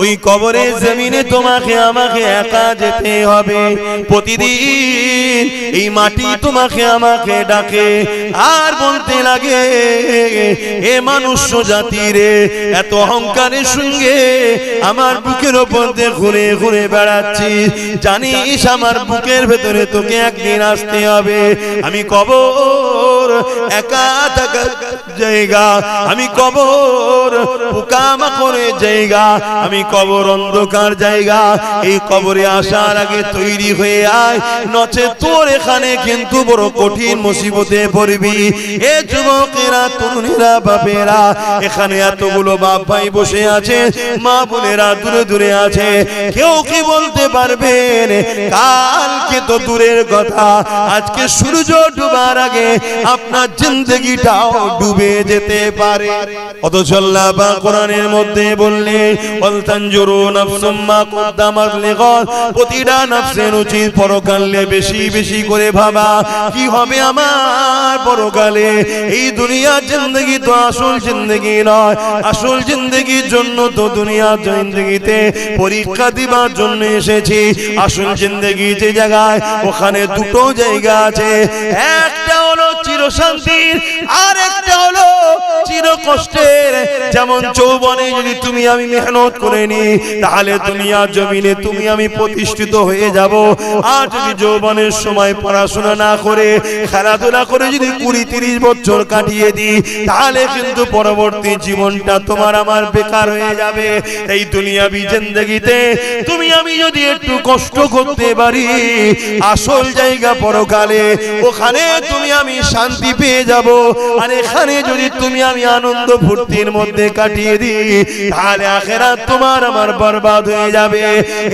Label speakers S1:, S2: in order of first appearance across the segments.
S1: ওই কবরের জমিনে তোমাকে আমাকে একা যেতে হবে। প্রতিদিন এই মাটি তোমাকে আমাকে ডাকে আর বলতে লাগে, এ মানুষ্য জাতি রে, এত অহংকারের সঙ্গে আমার বুকের ওপর দিয়ে ঘুরে ঘুরে বেড়াচ্ছি, জানিস আমার বুকের ভেতরে তোকে একদিন আসতে হবে। আমি কবর একা থাকার জায়গা, আমি কবর পোকামাকড়ের জায়গা, আমি কবর অন্ধকার জায়গা। এই কবরে আসার আগে তৈরি হয়ে আয়, নচে তোর এখানে কিন্তু বড় কঠিন মুসিবতে পড়বি। এ যুবকেরা, তরুণীরা, বাপেরা, এখানে এতগুলো বাপ ভাই বসে আছে, মা বোনেরা দূরে দূরে আছে, কেউ কি বলতে পারবেন কালকে তো দূরের কথা, আজকে সূর্য ডুবার আগে আপনার জিন্দেগিটাও ডুবে যেতে পারে। অথচ আল্লাহ পাক কোরআনের মধ্যে বললেন, ওয়াল তানজুরু নাফসুম মা কদ্দামাত লিগাদ, প্রতিটা নফসের উচিত পরকালে বেশি বেশি করে ভাবা কি হবে আমার পরকালে। এই দুনিয়ার জিন্দেগি তো আসল জিন্দেগি নয়, আসল জিন্দেগির জন্য তো দুনিয়ার জিন্দেগিতে পরীক্ষা দিবার জন্য এসেছি। আসল জিন্দেগি যে জায়গায়, ওখানে দুটো জায়গা আছে, একটা হলো চিরশান্তির আর একটা হলো চির কষ্টের। যেমন যৌবনে যদি তুমি আমি মেহনত করে নি, তাহলে দুনিয়ার জমিনে তুমি আমি প্রতিষ্ঠিত হয়ে যাব। আর যদি যৌবনের সময় পড়াশোনা না করে খেলাধুলা করে যদি 20-30 বছর কাটিয়ে দিই, তাহলে কিন্তু পরবর্তী জীবনটা তোমার আমার বেকার হয়ে যাবে। এই দুনিয়াবি জিন্দেগিতে তুমি আমি যদি একটু কষ্ট করতে পারি, আসল জায়গা পরকালে, ওখানে তুমি আমি শান্তি পেয়ে যাব। আর এখানে যদি তুমি আমি আনন্দ ফুর্তির মধ্যে কাটিয়ে দিই, তাহলে আখিরাত তোমার আমার বরবাদ হয়ে যাবে।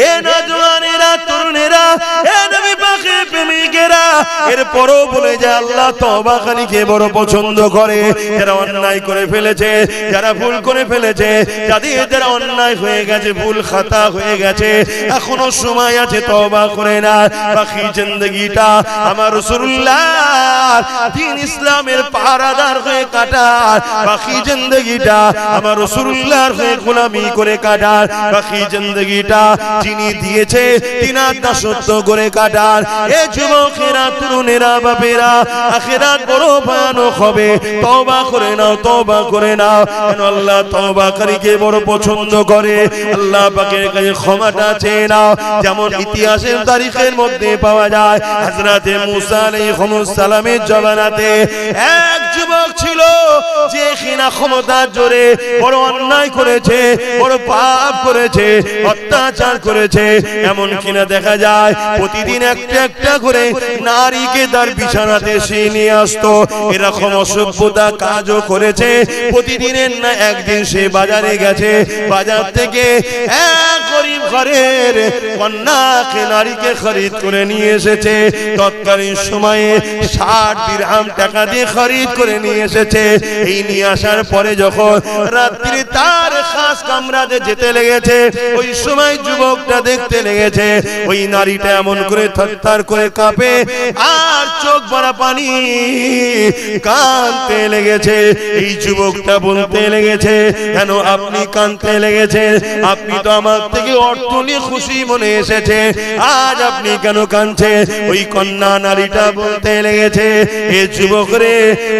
S1: হে নওজওয়ানেরা, তরুণেরা, হে নবী পাকের প্রেমিকেরা, এরপরও বলে যে আল্লাহ তওবাকারীকে বড় পছন্দ করে। যারা অন্যায় করে ফেলেছে, যারা ভুল করে ফেলেছে, যারা অন্যায় হয়ে গেছে, ভুল খাতা হয়ে গেছে, এখনো সময় আছে, তওবা করে না। বাকি জিন্দেগিটা আমার রাসূলুল্লাহ দ্বীন ইসলামের পাহারাদার হয়ে কাটার, বাকি জিন্দেগিটা আমার রাসূলুল্লাহর হয়ে গোলামি করে কাটার, বাকি জিন্দেগিটা যিনি দিয়েছে তিনার দাসত্ব করে কাটার। এ যুবকেরা, তরুণেরা, বাপেরা, আখিরাত বড় ভয়ানক হবে। তওবা করে নাও, তওবা করে নাও, কেন আল্লাহ তওবাকারীকে বড় পছন্দ করে। আল্লাহ পাকের কাছে ক্ষমাটা চেয়ে নাও। যেমন ইতিহাসের তারিখের মধ্যে পাওয়া যায়, হযরতে মুসা আলাইহিস সালামের জমানাতে এক যুবক ছিল যে কিনা ক্ষমতার জোরে বড় অন্যায় করেছে, বড় পাপ করেছে, অত্যাচার করেছে। এমন কিনা দেখা যায় প্রতিদিন একটা একটা করে নারীকে তার বিছানাতে সে নিয়ে আসতো। এরকম অসভ্যতা কাজও করেছে। প্রতিদিনের না একদিন সে বাজারে গেছে, বাজার থেকে এক গরিব ঘরের কন্যাকে, নারীকে খরিদ করে নিয়ে এসেছে। তৎকালীন সময়ে 60 দিরহাম টাকা দিয়ে খরিদ করে নিয়ে এসেছে। এই নিয়ে আসার পরে যখন রাত্রি তার খাস কামরাতে যেতে লেগেছে, ওই সময় যুবকটা দেখতে লেগেছে ওই নারীটা এমন করে থরথর করে কাঁপে আর চোখ ভরা পানি, কাঁদতে লেগেছে। এই যুবকটা বলতে লেগেছে, কেন আপনি কাঁদতে লেগেছেন? আপনি তো আমার থেকে অর্থ নিয়ে খুশি মনে এসেছে, আজ আপনি কেন কাঁদছেন? ওই কন্যা নারীটা বলতে লেগেছে, এ যুবক রে,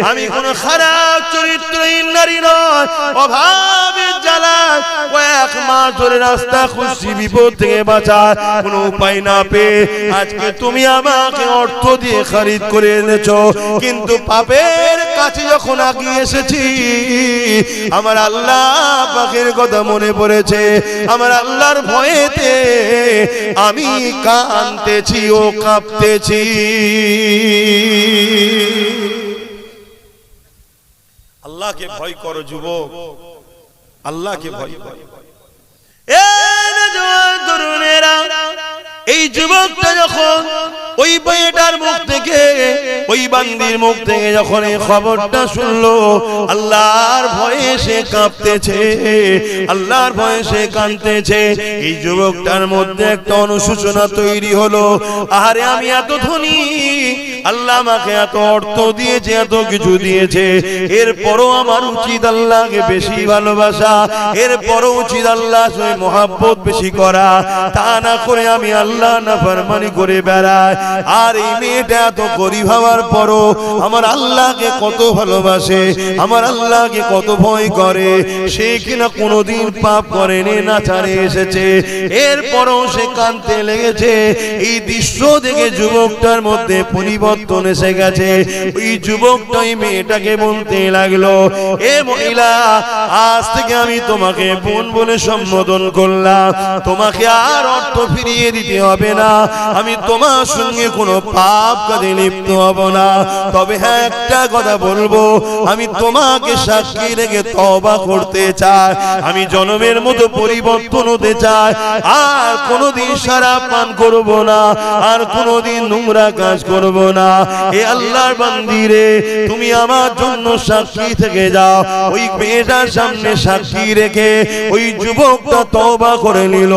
S1: আমি কোন খারাপ চরিত্রহীন নারী নয়, অভাবের জ্বালায় কয়েক মাস ধরে রাস্তা খুঁজছি বিপদ থেকে বাঁচার কোনো উপায় না পেয়ে আজকে তুমি আমাকে অর্থ দিয়ে খরিদ করে এনেছো। কিন্তু পাপের কাছে যখন আগিয়ে এসেছি, আমার আল্লাহ পাকের কথা মনে পড়েছে, আমার আল্লাহর ভয়েতে আমি কাঁদতেছি ও কাঁপতেছি। আল্লাহকে ভয় করো যুবক, আল্লাহকে ভয় করো। এই যুবকটা যখন ওই মেয়েটার মুখ থেকে, ওই বান্দির মুখ থেকে যখন এই খবরটা শুনলো, আল্লাহর ভয়ে সে কাঁপতেছে, আল্লাহর ভয়ে সে কাঁদতেছে। এই যুবকটার মধ্যে একটা অনুশোচনা তৈরি হলো, আরে আমি এত ধনী, আল্লাহ আমাকে এত অর্থ দিয়েছে, এত কিছু দিয়েছে, এরপরও আমার উচিত আল্লাহকে বেশি ভালোবাসা, এরপরও উচিত আল্লাহ সঙ্গে মহাব্বত বেশি করা, তা না করে আমি আল্লাহ নাফরমানি করে বেড়াই। আর এই মেয়েটা এত গরিব হওয়ার পরও আমার আল্লাহকে কত ভালোবাসে, আমার আল্লাহকে কত ভয় করে, সে কিনা কোনোদিন পাপ করেনি, না ছাড়ে এসেছে, এরপরও সে কাঁদতে লেগেছে। এই দৃশ্য দেখে যুবকটার মধ্যে পরিবর্তন এসে গেছে। ওই যুবকটা ওই মেয়েটাকে বলতে লাগলো, এ মহিলা, আজ থেকে আমি তোমাকে বোন বলে সম্বোধন করলাম, তোমাকে আর অর্থ ফিরিয়ে দিতে হবে না, আমি তোমার সঙ্গে কোনো পাপ কাজে লিপ্ত হব না। তবে হ্যাঁ, একটা কথা বলবো, আমি তোমাকে সাক্ষী রেখে তওবা করতে চাই, আমি জনমের মতো পরিবর্তন হতে চাই, আর কোনোদিন শরাব পান করব না, আর কোনোদিন নোংরা কাজ করব না। এ আল্লাহর বান্দি রে, তুমি আমার জন্য সাক্ষী থেকে যাও। ওই মেয়েটার সামনে সাক্ষী রেখে ওই যুবকটা তওবা করে নিল।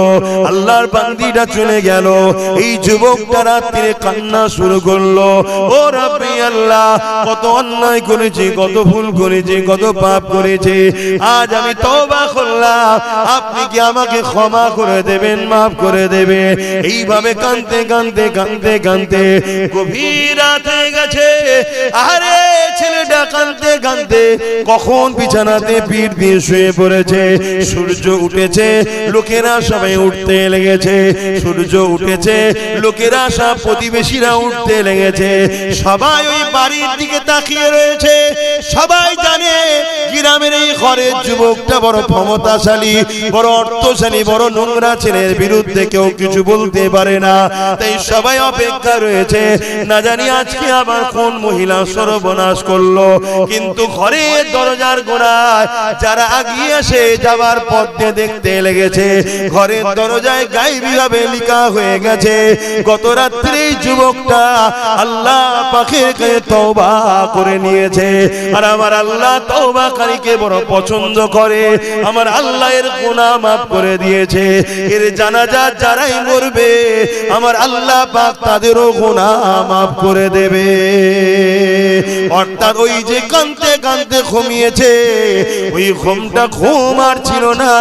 S1: আল্লাহর বান্দিটা চলে গেল। এই যুবকটা রাত্রে কান্না শুরু করলো, ও রাব্বি আল্লাহ, কত অন্যায় করেছি, কত ভুল করেছি, কত পাপ করেছি, আজ আমি তওবা করলাম, আপনি কি আমাকে ক্ষমা করে দেবেন, মাফ করে দেবে। এইভাবে কাঁদতে কাঁদতে কাঁদতে কাঁদতে গভীর রাত হয়ে গেছে। আরে ছেলেটা কাঁদতে কাঁদতে কখন বিছানাতে পিঠ দিয়ে শুয়ে পড়েছে। সূর্য উঠেছে, লোকেরা সবাই উঠতে লেগেছে, সূর্য উঠেছে, লোকেরা সব প্রতিবেশীরা উঠতে লেগেছে, সবাই ওই বাড়ির দিকে তাকিয়ে রয়েছে। সবাই জানে গ্রামের এই ঘরের যুবকটা বড় ক্ষমতাশালী, বড় অর্থশালী, বড় নোংরা ছেলের বিরুদ্ধে কেউ কিছু বলতে পারে না। তাই সবাই অপেক্ষা রয়েছে, না জানি আজকে আবার কোন মহিলা সর্বনাশ করলো। কিন্তু ঘরের দরজার গোড়ায় যারা আগিয়ে এসে যাবার পথে দেখতে লেগেছে, ঘরের দরজায় গায়েবী ভাবে লেখা হয়ে গেছে, গত রাত্রে এই যুবকটা আল্লাহ পাকের কাছে তওবা করে নিয়েছে। আর আমার আল্লাহ তওবাকারীকে বড় পছন্দ করে, আমার আল্লাহ এর গুনাহ মাফ করে দিয়েছে। এর জানাজা যারাই মরবে, আমার আল্লাহ পাক তাদেরও গুনাহ মাফ করে দেবে। অর্থাৎ ওই যে কাঁদতে কাঁদতে ঘুমিয়েছে, ওই ঘুমটা ঘুম আর ছিল না,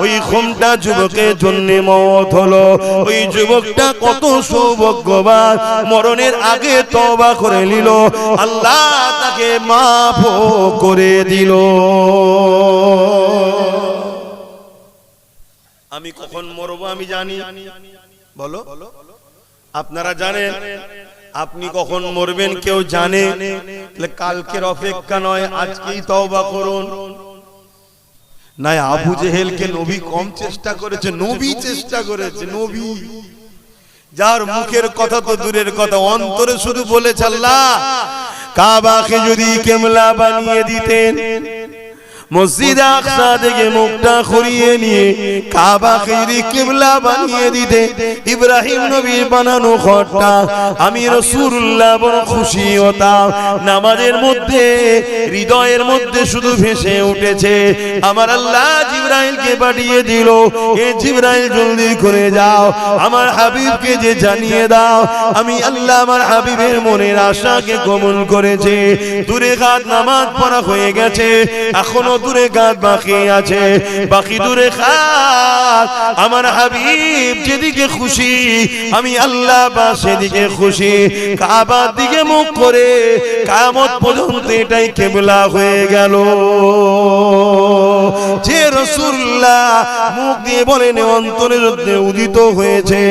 S1: ওই ঘুমটা যুবকের জন্য মওত হলো। ওই যুবকটা কত সৌভাগ্যবান, মরণের আগে তওবা করে নিল, আল্লাহ তাকে মাফ করে দিল। আমি কখন মরবো আমি জানি, বলো আপনারা জানেন? আপনি কখন মরবেন কেউ জানে? কালকের অপেক্ষা নয়, আজকেই তওবা করুন। না, আবু জেহেলকে নবী কম চেষ্টা করেছে, নবী চেষ্টা করেছে। নবী যার মুখের কথা তো দূরের কথা, অন্তরে শুধু বলেছে, আল্লাহ কাবাকে যদি কিবলা বানিয়ে দিতেন, মসজিদ আকসা থেকে মুখটা ঘুরিয়ে নিয়ে কাবাকে যদি কিবলা বানিয়ে দিতে, ইব্রাহিম নবীর বানানো ঘরটা, আমি রাসূলুল্লাহ বড় খুশি হতাম। নামাজের মধ্যে হৃদয়ের মধ্যে শুধু ভেসে উঠেছে, আমার আল্লাহ জিবরাইলকে পাঠিয়ে দিল, এ জিবরাইল জলদি করে যাও, আমার হাবিবকে যে জানিয়ে দাও আমি আল্লাহ আমার হাবিবের মনের আশাকে কবুল করেছে। দূরে কাত নামাজ পড়া হয়ে গেছে, এখনো দূরে কাত বাকি আছে, বাকি দূরে কাত। আমার হাবিব যেদিকে খুশি, আমি আল্লাহ বা সেদিকে খুশি। কাবার দিকে মুখ করে কিয়ামত পর্যন্ত এটাই কিবলা হয়ে গেল। যে রাসূলুল্লাহ মুখ দিয়ে বলেন, অন্তরের মধ্যে উদিত হয়েছে,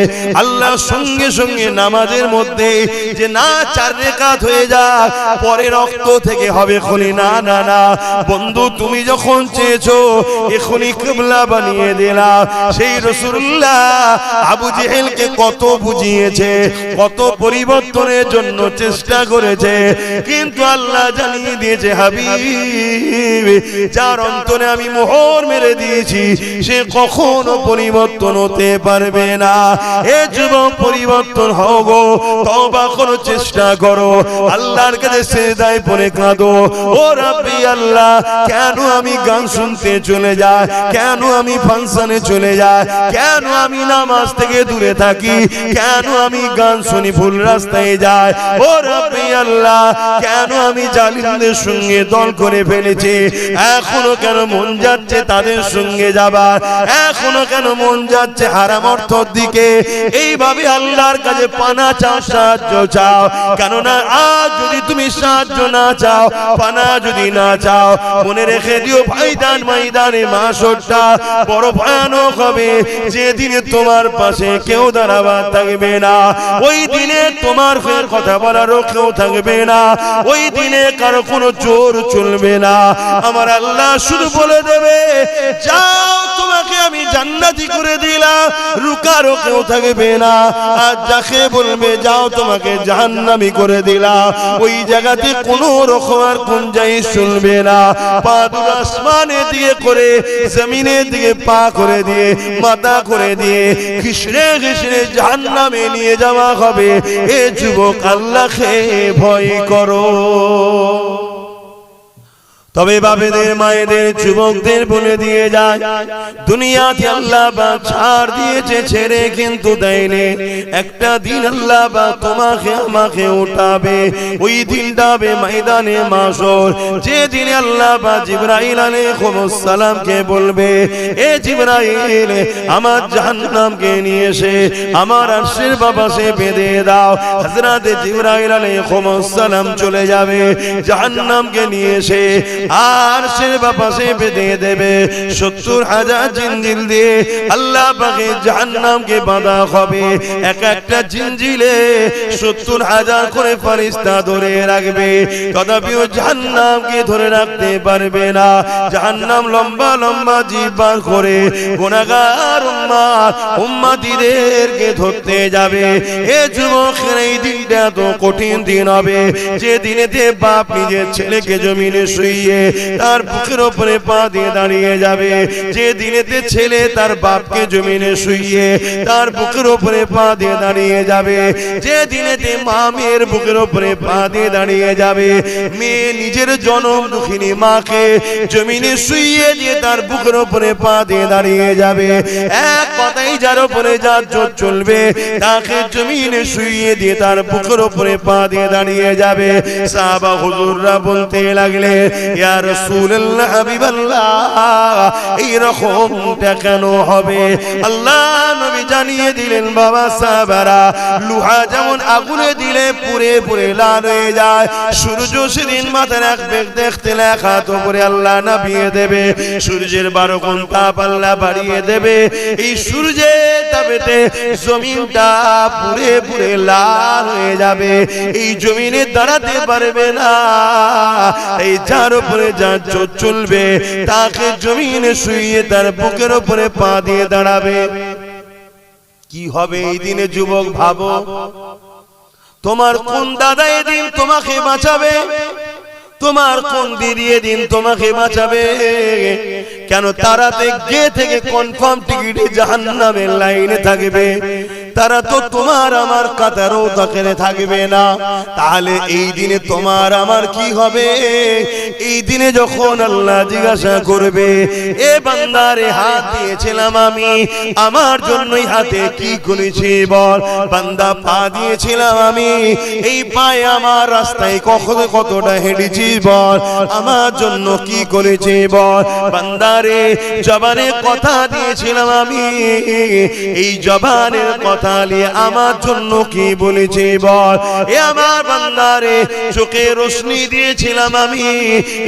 S1: আল্লাহ সঙ্গে সঙ্গে নামাজের মধ্যে যে না 4 রাকাত হয়ে যায়, পরে রক্ত থেকে হবে খনি। না না না বন্ধু, তুমি যখন চেয়েছো এখনই কিবলা বানিয়ে দিলাম, সেই সেই রাসূলুল্লাহ আবু জেহেলকে কত বুঝিয়েছে, কত পরিবর্তনের জন্য চেষ্টা করেছে, কিন্তু আল্লাহ জানিয়ে দিয়েছে হাবিব যার অন্তরে আমি মোহর মেরে দিয়েছি সে কখনো পরিবর্তন হতে পারবে না। এ যুবক পরিবর্তন হও গো, তওবা করো, চেষ্টা করো, আল্লাহর কাছে সিজদায় পড়ে কাঁদো, ও রাব্বি আল্লাহ কেন আমি গান শুনতে চলে যাই, কেন আমি ফাংশনে চলে যাই, কেন আমি নামাজ থেকে দূরে থাকি, কেন আমি গান শুনি ভুল রাস্তায় যাই, ও রাব্বি আল্লাহ কেন আমি জালিমদের সঙ্গে দল করে ফেলেছি, এখনো কেন মন যাচ্ছে তাদের সঙ্গে যাবার, এখনো কেন মন যাচ্ছে হারাম অর্থর দিকে। এইভাবে আল্লাহর কাছে পানা চাও, সাহায্য চাও, কেননা আজ যদি তুমি সাহায্য না চাও, পানা যদি না চাও, মনে রেখে দিও ভাইদান ময়দানে মাশরটা বড় ভয়ানক হবে, যেদিনে তোমার পাশে কেউ দাঁড়াবার থাকবে না, ওই দিনে তোমার ফের কথা বলারও কেউ থাকবে না, ওই দিনে কারো কোনো জোর চলবে না। আমার আল্লাহ শুধু বলে দেবে যাও তোমাকে আমি জান্নাতি করে দিলাম, রুকারও কেউ থাকবে না। আর যাকে বলবে যাও তোমাকে জাহান্নামী করে দিলাম, ওই জায়গাতে কোনো রকম আর গুঞ্জাইশ শুনবে না। পা দুটো আসমানের দিকে করে জমিনের দিকে পা করে দিয়ে মাথা করে দিয়ে ঘিসড়ে ঘিসড়ে জাহান্নামে নিয়ে যাওয়া হবে। এ যুবক আল্লাহকে ভয় করো। তবে বাপেদের মায়েদের যুবকদের বলে দিয়ে যায় দুনিয়াতে আল্লাহ বা ছাড় দিয়েছে, ছেড়ে কিন্তু দেয়নি। একটা দিন আল্লাহ বা তোমাকে আমাকে উঠাবে, ওই দিনটা হবে ময়দানে মাশর, যে দিনে আল্লাহ বা জিবরাইল আলাইহিস সালামকে বলবে এ জিবরাইল আমার জাহান্নামকে নিয়ে এসে আমার আরশের পাশে বেঁধে দাও। হযরত জিবরাইল আলাইহিস সালাম চলে যাবে, জাহান্নামকে নিয়ে এসে আরশের পাশে বেঁধে দেবে। ৭০,০০০ জিঞ্জির দিয়ে আল্লাহ পাকের জাহান্নামকে বাঁধা হবে। এক একটা জিঞ্জিরে ৭০,০০০ করে ফেরেশতা ধরে রাখবে, কদাপিও জাহান্নামকে ধরে রাখতে পারবে না। জাহান্নাম লম্বা লম্বা জিভ বার করে গুনাহগার উম্মতিদেরকে ধরতে যাবে। এ যুবকের এই দিনটা তো কঠিন দিন হবে, যে দিনেতে বাপ নিজের ছেলেকে জমিনে শুইয়ে তার বুকের উপরে পা দিয়ে দাঁড়িয়ে যাবে, যে দিনেতে ছেলে তার বাপকে জমিনে শুইয়ে তার বুকের উপরে পা দিয়ে দাঁড়িয়ে যাবে, যে দিনেতে মা মেয়ের বুকের উপরে পা দিয়ে দাঁড়িয়ে যাবে, মেয়ে নিজের জনম দুঃখিনী মাকে জমিনে শুইয়ে দিয়ে তার বুকের উপরে পা দিয়ে দাঁড়িয়ে যাবে। এক কথাই যার উপরে যার জোর চলবে তাকে জমিনে শুইয়ে দিয়ে তার বুকের উপরে পা দিয়ে দাঁড়িয়ে যাবে। সাহাবা হুজুররা বলতে লাগলে ইয়া রাসূলুল্লাহ হাবিবাল্লাহ এই রকমটা কেন হবে? আল্লাহ নবী জানিয়ে দিলেন বাবা সাহাবারা, লোহা যেমন আগুনে দিলে পুড়ে পুড়ে লাল হয়ে যায়, সূর্য সেদিন মাথার এক বেগ দেখতে লেখা তো করে আল্লাহ নামিয়ে দেবে, সূর্যের 12 গুণ তাপ আল্লাহ বাড়িয়ে দেবে। এই সূর্যের তাপেতে জমিনটা পুড়ে পুড়ে লাল হয়ে যাবে, এই জমিনে দাঁড়াতে পারবে না। এই যার উপরে যার জোর চলবে তাকে জমিনে শুইয়ে তার বুকের উপরে পা দিয়ে দাঁড়াবে। কি হবে এই দিনে যুবক ভাবো, তোমার কোন দাদা এদিন তোমাকে বাঁচাবে, তোমার কোন দিদি এদিন তোমাকে বাঁচাবে? কেন তারাতে গে থেকে কনফার্ম টিকিটে জাহান্নামের লাইনে থাকবে, তারা তো তোমার আমার কাতারও তাকে থাকবে না। তাহলে এই দিনে তোমার আমার কি হবে? এই দিনে যখন আল্লাহ জিজ্ঞাসা করবে এ বান্দারে হাত দিয়েছিলাম আমি, আমার জন্যই হাতে কি করেছি বল? বান্দা পা দিয়েছিলাম আমি, এই পায়ে আমার রাস্তায় কখনো কতটা হেঁটেছি বল? আমার জন্য কি করেছি বল? বান্দারে জবানে কথা দিয়েছিলাম আমি, এই জবানের কথা তালিয়ে আমার জন্য কি বলেছে বল। এ আমার বান্দারে, চোখে রোশনি দিয়েছিলাম আমি,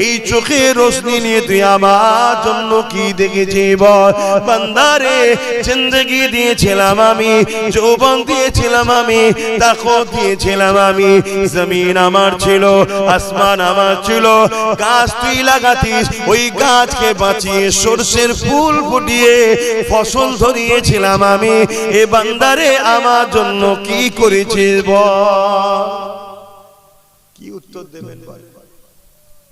S1: এই চোখে রোশনি নিয়ে তুই আমার জন্য কি দেখেছি বল। বান্দারে, জিন্দেগি দিয়েছিলাম আমি, যৌবন দিয়েছিলাম আমি, তাকত দিয়েছিলাম আমি, জমিন আমার ছিল, আসমান আমার ছিল, গাছ তুই লাগাতিস, ওই গাছকে বাঁচিয়ে সরষের ফুল ফুটিয়ে ফসল ধরিয়েছিলাম আমি। এ বান্দারে, আমার জন্য কি করেছিস বল। কি উত্তর দেবেন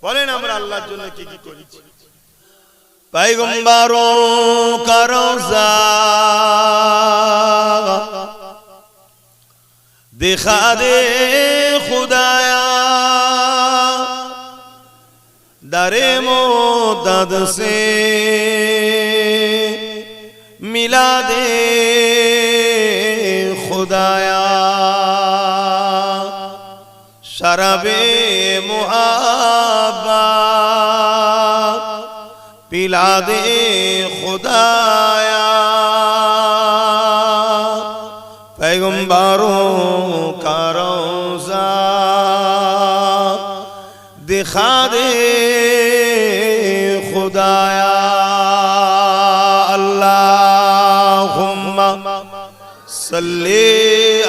S1: বলেন, আমরা আল্লাহর জন্য কি কি করেছি। पैगंबरों का रोज़ा दिखा दे खुदाया, दरे मोदद से मिला दे खुदाया, शराबे मुहब्बत पिला दे खुदाया, पैगंबरों का रोज़ा दिखा दे खुदाया। अल्लाहुम्मा सल्ली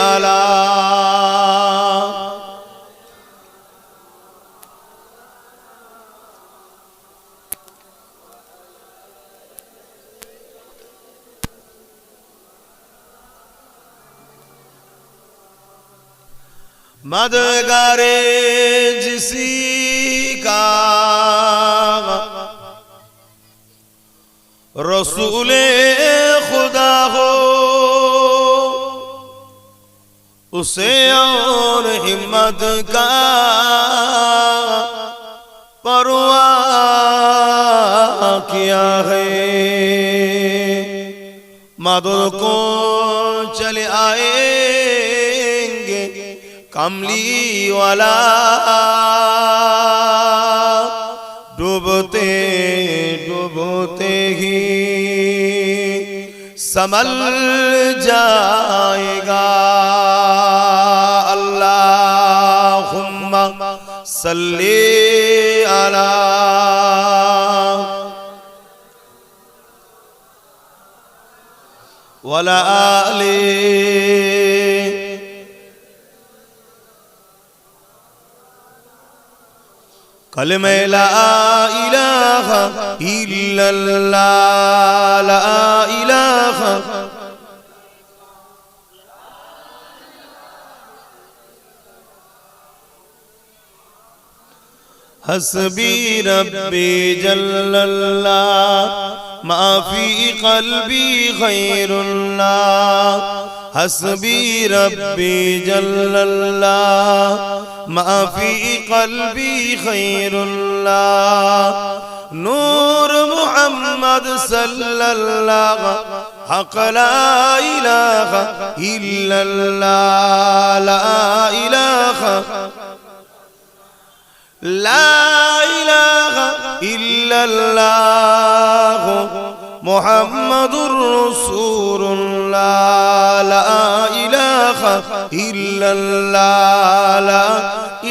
S1: अला मदगारे जिसी का रसूले खुदा हो, उसे और हिम्मत का परवाह किया है। मदद को चले आएंगे कमली वाला, डूबते डूबते ही संभल जाएगा। अल्लाहुम्मा सल्ली अला वला आली कलमे ला इलाहा इल्लल्लाह, ला इलाहा हस्बी रब्बी जल्लल्लाह, माफी क़ल्बी ग़ैरुल्लाह, हस्बी रब्बी जल्लल्लाह, माफी क़ल्बी ग़ैरुल्लाह, नूर मुहम्मद सल्लल्लाह, हक़ ला इलाहा इल्लल्लाह, ला इलाहा ला इलाहा इल्लल्लाह, मुहम्मदुर रसूलुल्लाह, ला इलाहा इल्लल्लाह, ला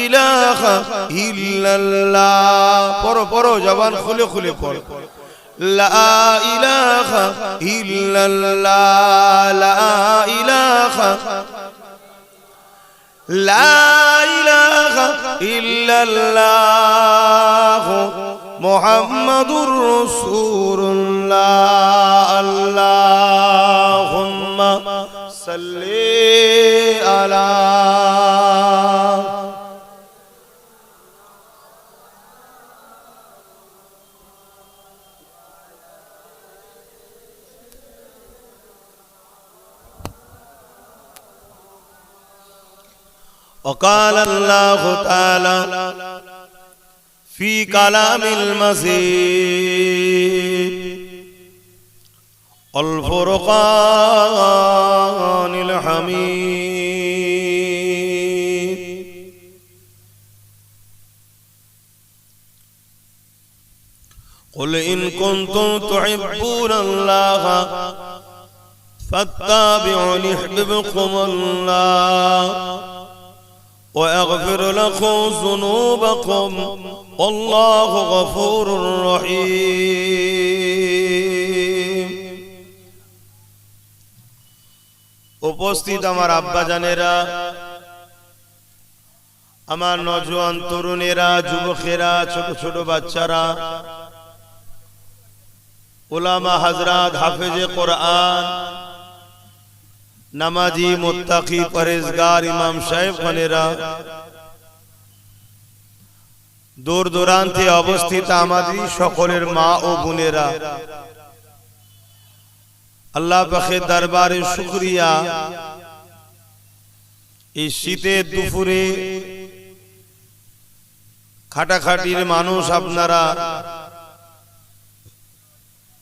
S1: इलाहा इल्लल्लाह। पढ़ो पढ़ो, जबान खुले खुले पढ़ो। ला इलाहा इल्लल्लाह, ला इलाहा ला इलाहा इल्लल्लाह, मुहम्मदुर रसूलुल्लाह। अल्लाहुम्मा सल्ली अला وقال الله تعالى في كلام المجيد الفرقان الحميد قل إن كنتم تحبون الله فاتبعوني يحببكم الله ويغفر لكم ذنوبكم والله غفور رحيم। উপস্থিত আমার আব্বা জানেরা, আমার নওজোয়ান তরুণেরা, যুবকেরা, ছোট ছোট বাচ্চারা, উলামা হযরত, হাফেজে কোরআন, নামাজি, মুত্তাকি, পরহেজগার ইমাম সাহেবগণেরা, দূর দূরান্তে অবস্থিত আমাদের সকলের মা ও বোনেরা, আল্লাহ পাকের দরবারে শুকরিয়া, এই শীতের দুপুরে খাটাখাটির মানুষ আপনারা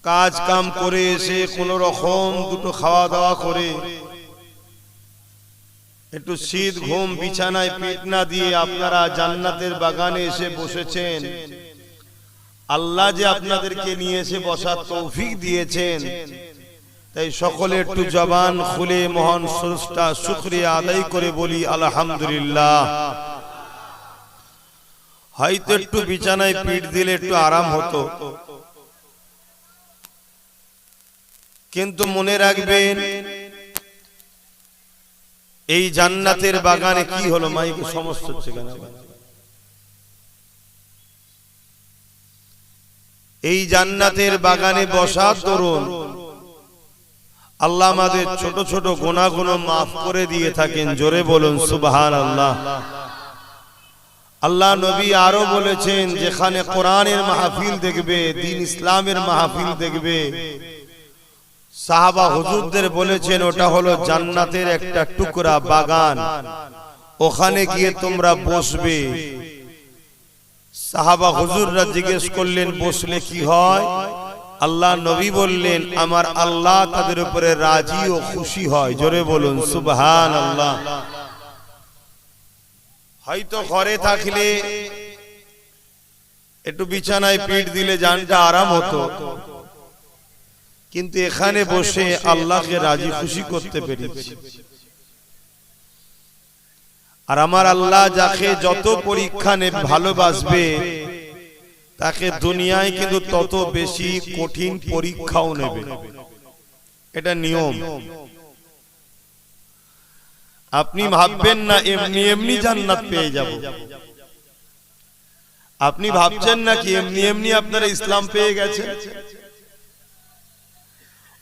S1: কাজ কাম করে এসে কোন রকম দুটো খাওয়া দাওয়া করে একটু শীত ঘুম বিছানায় পেট না দিয়ে আপনারা জান্নাতের বাগানে এসে বসেছেন। আল্লাহ যে আপনাদেরকে নিয়ে এসে বসার তৌফিক দিয়েছেন, তাই সকলে একটু জবান খুলে মহান স্রষ্টা শুকরিয়া আদায় করে বলি আলহামদুলিল্লাহ। হয়তো একটু বিছানায় পিঠ দিলে একটু আরাম হতো, কিন্তু মনে রাখবেন এই জান্নাতের বাগানে কি হলো, মাইকে সমস্যা হচ্ছে কেন? এই জান্নাতের বাগানে বসা তরুণ আল্লাহ আমাদের ছোট ছোট গুনাহগুলো মাফ করে দিয়ে থাকেন, জোরে বলুন সুবহানাল্লাহ। আল্লাহ নবী আরো বলেছেন, যেখানে কোরআনের মাহফিল দেখবে, দ্বীন ইসলামের মাহফিল দেখবে, সাহাবা হুজুরদের বলেছেন ওটা হলো জান্নাতের একটা টুকরা বাগান, ওখানে গিয়ে তোমরা বসবে। সাহাবা হুজুররা জিজ্ঞেস করলেন বসলে কি হয়? আল্লাহ নবী বললেন, আমার আল্লাহ তাদের উপরে রাজি ও খুশি হয়, জোরে বলুন সুবহানাল্লাহ। হয়তো ঘরে থাকলে একটু বিছানায় পিঠ দিলে জানটা আরাম হতো, কিন্তু এখানে বসে আল্লাহকে রাজি খুশি করতে পেরেছি। আর আমার আল্লাহ যাকে যত পরীক্ষা নেবে, ভালোবাসবে, তাকে দুনিয়ায় কিন্তু তত বেশি কঠিন পরীক্ষাও নেবে, এটা নিয়ম। আপনি ভাববেন না এমনি এমনি জান্নাত পেয়ে যাব, আপনি ভাবছেন না কি এমনি এমনি আপনারা ইসলাম পেয়ে গেছেন।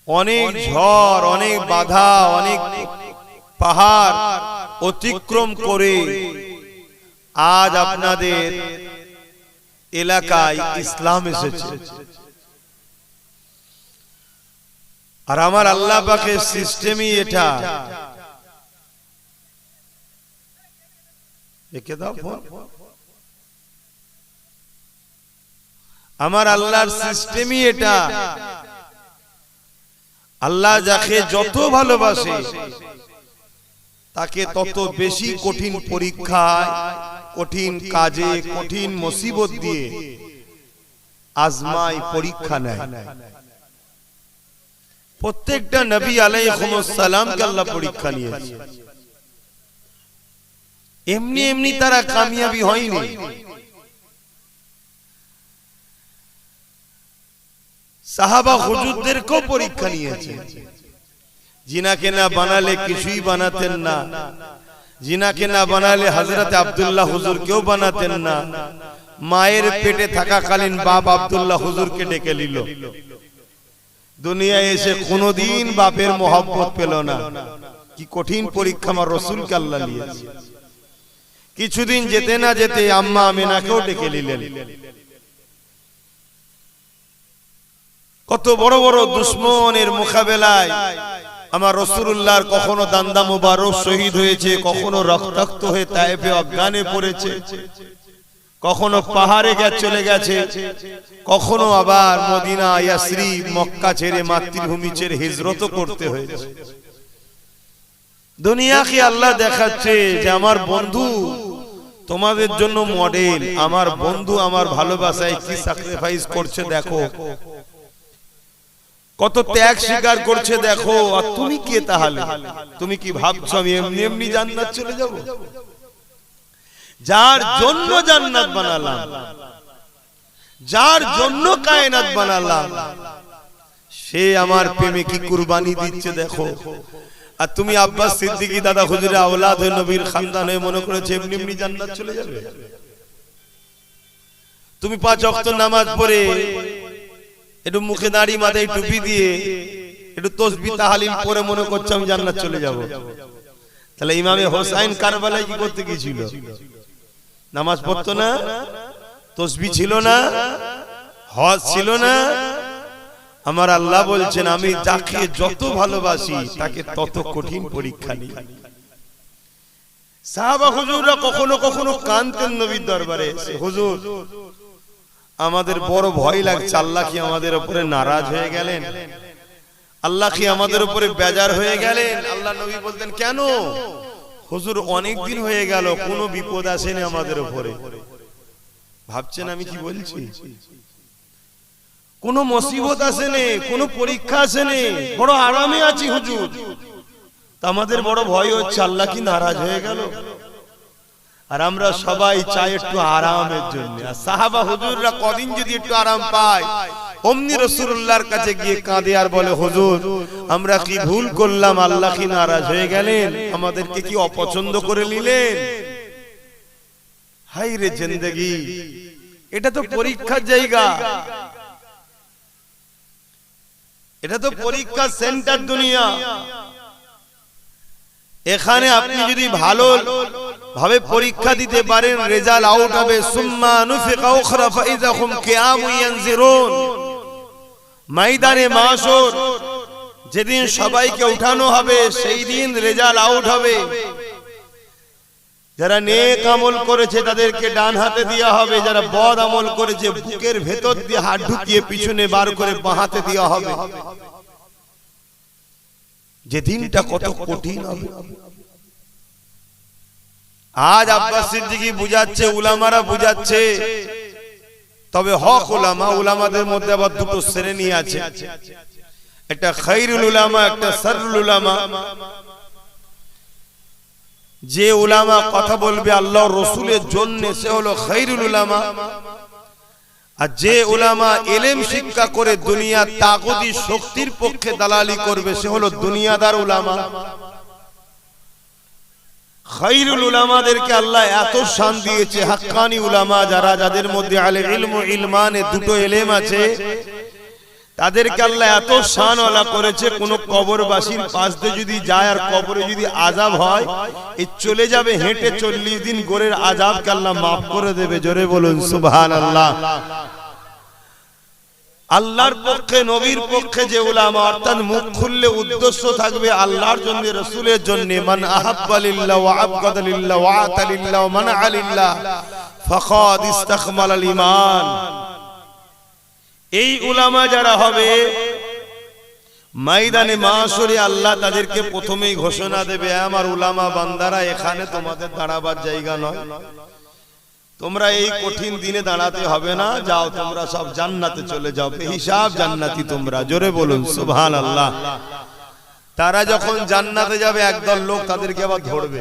S1: অনেক ঝড়, অনেক বাধা, অনেক পাহাড় অতিক্রম করে আজ আপনাদের এলাকায় ইসলাম এসেছে। আর আমার আল্লাহ পাকের সিস্টেমই এটা। আমার আল্লাহর সিস্টেমই এটা। আল্লাহ যাকে যত ভালোবাসে তাকে তত বেশি কঠিন পরীক্ষায়, কঠিন কাজে, কঠিন মুসিবত দিয়ে আজমায়, পরীক্ষা নেয়। প্রত্যেকটা নবী আলাইহিস সালামকে আল্লাহ পরীক্ষা নিয়েছে। এমনি এমনি তারা কামিয়াবি হয়নি। সাহাবা হুজুরদেরকেও পরীক্ষা নিয়েছে। জিনাকে না বানালে কিছুই বানাতেন না, জিনাকে না বানালে হযরত আব্দুল্লাহ হুজুরকেও বানাতেন না। মায়ের পেটে থাকাকালীন বাপ আব্দুল্লাহ হুজুরকে ডেকে নিল। দুনিয়ায় এসে কোনোদিন বাপের মোহব্বত পেল না। কি কঠিন পরীক্ষা আমার রাসূলকে আল্লাহ নিয়েছে। কিছুদিন যেতে না যেতে আম্মা আমিনাকেও ডেকে নিলেন। কত বড় বড় দুশমনের মোকাবেলায় আমার রাসূলুল্লাহর কখনো দান্দা মুবারক শহীদ হয়েছে, কখনো রক্তাক্ত হয়ে তায়েফে অজ্ঞানে পড়েছে, কখনো পাহাড়ে চলে গেছে, কখনো আবার মদিনা, ইয়াসরিব, মক্কা ছেড়ে মাতৃভূমি ছেড়ে হিজরত করতে হয়েছে। দুনিয়াকে আল্লাহ দেখাচ্ছে যে আমার বন্ধু তোমাদের জন্য মডেল, আমার বন্ধু আমার ভালোবাসায় কি স্যাক্রিফাইস করছে দেখো। কত ত্যাগ স্বীকার করছে দেখো। আর তুমি কে তাহলে? তুমি কি ভাবছো আমি এমনি এমনি জান্নাত চলে যাব? যার জন্য জান্নাত বানালাম, যার জন্য কায়নাত বানালাম, সে আমার প্রেমে কি কুরবানি দিচ্ছে দেখো। আর তুমি আব্বাস সিদ্দিকী দাদা হুজুরের আওলাদ হয়ে নবীর খানদান হয়ে মনে করেছে এমনি এমনি জান্নাত চলে যাবে? তুমি 5 ওয়াক্ত নামাজ পড়ে একটু মুখে দাড়ি মাথায় টুপি দিয়ে একটু তাসবিহ তাহলিল পড়ে মনে করছো আমি জান্নাত চলে যাব? তাহলে ইমামে হোসাইন কারবালায় কি করতে গিয়েছিল? নামাজ পড়তো না, তাসবিহ ছিল না, হজ ছিল না। আমার আল্লাহ বলছেন আমি যাকে যত ভালোবাসি তাকে তত কঠিন পরীক্ষা নিই। সাহাবা হুজুররা কখনো কখনো কাঁদতেন নবীর দরবারে এসে, হুজুর আমাদের বড় ভয় লাগছে, আল্লাহ কি আমাদের উপরে নারাজ হয়ে গেলেন? আল্লাহ কি আমাদের উপরে বেজার হয়ে গেলেন? আল্লাহ নবী বলতেন কেন? হুজুর অনেক দিন হয়ে গেল কোনো বিপদ আসেনি আমাদের উপরে। ভাবছেন আমি কি বলছি? কোনো মুসিবত আসেনি, কোনো পরীক্ষা আসেনি, বড় আরামে আছি হুজুর। তা আমাদের বড় ভয় হচ্ছে আল্লাহ কি নারাজ হয়ে গেল? আর আমরা সবাই চাই একটু আরামের জন্য। আর সাহাবা হুজুররা কদিন যদি একটু আরাম পায় অমনি রাসূলুল্লাহর কাছে গিয়ে কাঁদে আর বলে হুজুর আমরা কি ভুল করলাম? আল্লাহ কি নারাজ হয়ে গেলেন? আমাদেরকে কি অপছন্দ করে নিলেন? হায় রে জিন্দেগি, এটা তো পরীক্ষার জায়গা, এটা তো পরীক্ষার সেন্টার দুনিয়া। এখানে আপনি যদি ভালো ভাবে পরীক্ষা দিতে পারেন রেজাল্ট আউট হবে। সুম্মা নুফিকা উখরা ফাইযা হুম কিয়ামুন ইয়ানজিরুন। ময়দানে মাশর যেদিন সবাইকে উঠানো হবে সেই দিন রেজাল্ট আউট হবে। যারা নেক আমল করেছে তাদেরকে ডান হাতে দেওয়া হবে, যারা বদ আমল করেছে বুকের ভেতর দিয়ে হাত ঢুকিয়ে পিছনে বার করে বাঁ হাতে দেওয়া হবে। যে দিনটা কত কঠিন হবে। আজ আব্বাস সিদ্দিকী বুঝাচ্ছে, উলামারা বুঝাচ্ছে, তবে হক উলামা, উলামাদের মধ্যে আবার দুটো শ্রেণী আছে, একটা খায়রুল উলামা, একটা শাররুল উলামা। যে উলামা কথা বলবে আল্লাহর রাসূলের জন্য সে হলো খায়রুল উলামা। আর যে উলামা ইলম শিক্ষা করে দুনিয়া তাগুতি শক্তির পক্ষে দালালি করবে সে হলো দুনিয়াদার উলামা। খায়রুল উলামাদেরকে আল্লাহ এত শান দিয়েছে, হাক্কানি উলামা যারা, যাদের মধ্যে আলে ইলম ও ইলমানে দুটো ইলম আছে, তাদেরকে আল্লাহ এত শান ওয়ালা করেছে। কোন কবরবাসীর পাশ দিয়ে যদি যায় আর কবরে যদি আযাব হয়, এই চলে যাবে হেঁটে 40 দিন গোরের আযাবকে আল্লাহ maaf করে দেবে। জোরে বলুন সুবহানাল্লাহ। আল্লাহর পক্ষে নবীর পক্ষে যে উলামা, অর্থাৎ মুখ খুললে উদ্দেশ্য থাকবে আল্লাহর জন্য, রাসূলের জন্য। মান আহাব্বা লিল্লাহ ওয়া আবগাদা লিল্লাহ ওয়া আতা লিল্লাহ ওয়া মানআ লিল্লাহ ফাকাদ ইসতাকমালাল ঈমান। এই উলামা যারা হবে ময়দানে মাশরে আল্লাহ তাদেরকে প্রথমেই ঘোষণা দেবে, আমার উলামা বান্দারা এখানে তোমাদের দাঁড়াবার জায়গা নয়, তোমরা এই কঠিন দিনে দাঁড়াতে হবে না, যাও তোমরা সব জান্নাতে চলে যাও, বেহিসাব জান্নাতি তোমরা। জোরে বলুন সুবহানাল্লাহ। তারা যখন জান্নাতে যাবে একদল লোক তাদেরকে আবার ধরবে,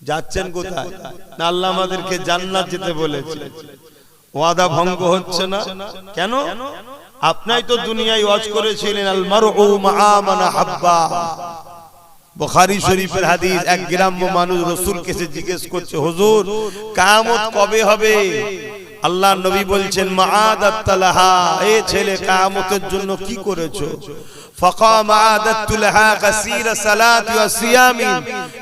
S1: যাচ্ছেন কোথায়? না আল্লাহ আমাদেরকে জান্নাত যেতে বলেছে, ওয়াদা ভঙ্গ হচ্ছে না কেন? আপনি তো দুনিয়ায় ওয়াজ করেছিলেন আল মারউ মা মান হাব্বা। বুখারী শরীফের হাদিস, এক গ্রাম্য মানুষ রাসূলকে এসে জিজ্ঞেস করছে, হুজুর কিয়ামত কবে হবে? আল্লাহ নবী বলছেন মাআদাত লাহা, এই ছেলে কিয়ামতের জন্য কি করেছো? ফাকাম আদাত লাহা কাসীর সালাত ওয়া সিয়াম।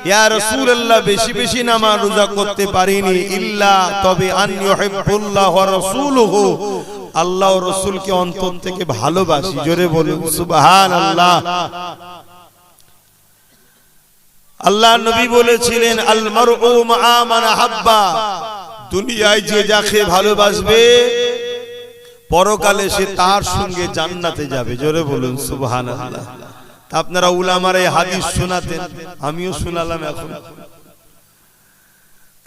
S1: ইয়া রাসূলুল্লাহ বেশি বেশি নামাজ রোজা করতে পারিনি, ইল্লা তবে আন ইউহিব্বুল্লাহ ওয়া রাসূলুহু, আল্লাহ ও রাসূলকে অন্তর থেকে ভালোবাসি। জোরে বলুন সুবহানাল্লাহ। আল্লাহ নবী বলেছিলেন আল মারউ মা মান হাব্বা, দুনিয়ায় যে যাকে ভালোবাসবে পরকালে সে তার সঙ্গে জান্নাতে যাবে। জোরে বলুন সুবহানাল্লাহ। আপনারা উলামারা এই হাদিস শোনাতেন, আমিও শোনালাম এখন।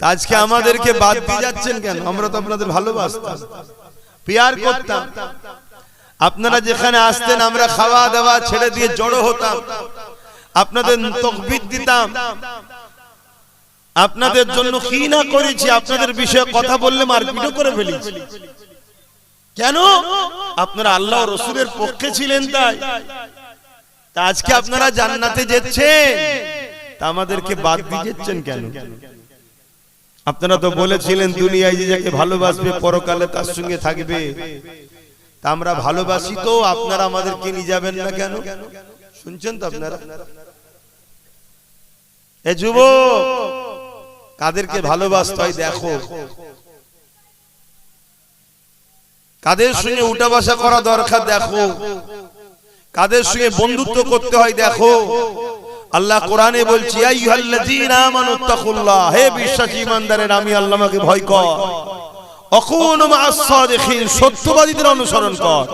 S1: আজকে আমাদেরকে বাদ দিয়ে যাচ্ছেন কেন? আমরা তো আপনাদের ভালোবাসতাম, প্যার করতাম। আপনারা যেখানে আসতেন আমরা খাওয়া দাওয়া ছেড়ে দিয়ে জড়ো হতাম, আপনাদের তাকবীর দিতাম, আপনাদের জন্য কি না করেছি, আপনাদের বিষয়ে কথা বললে মারপিটও করে ফেলেছি। কেন? আপনারা আল্লাহ ও রাসূলের পক্ষে ছিলেন তাই। তা আজকে আপনারা জান্নাতে যাচ্ছেন, তা আমাদেরকে বাদ দিয়ে যাচ্ছেন কেন? আপনারা তো বলেছিলেন দুনিয়ায় যে যাকে ভালোবাসবে পরকালে তার সঙ্গে থাকবে। তা আমরা ভালোবাসি তো, আপনারা আমাদেরকে নিয়ে যাবেন না কেন? শুনছেন তো আপনারা? এ যুবক, কাদেরকে ভালোবাসতে হয় দেখো, কাদের সঙ্গে উঠা বসা করা দরকার দেখো, কাদের সঙ্গে বন্ধুত্ব করতে হয় দেখো। আল্লাহ কোরআনে বলছি, আইয়ুহাল্লাযীনা আমানুত্তাকুল্লাহ, হে বিশ্বাসী ইমানদারেরা আমি আল্লাহকে ভয় কর, অকুনু মা'আস সাদিকিন, সত্যবাদীদের অনুসরণ কর,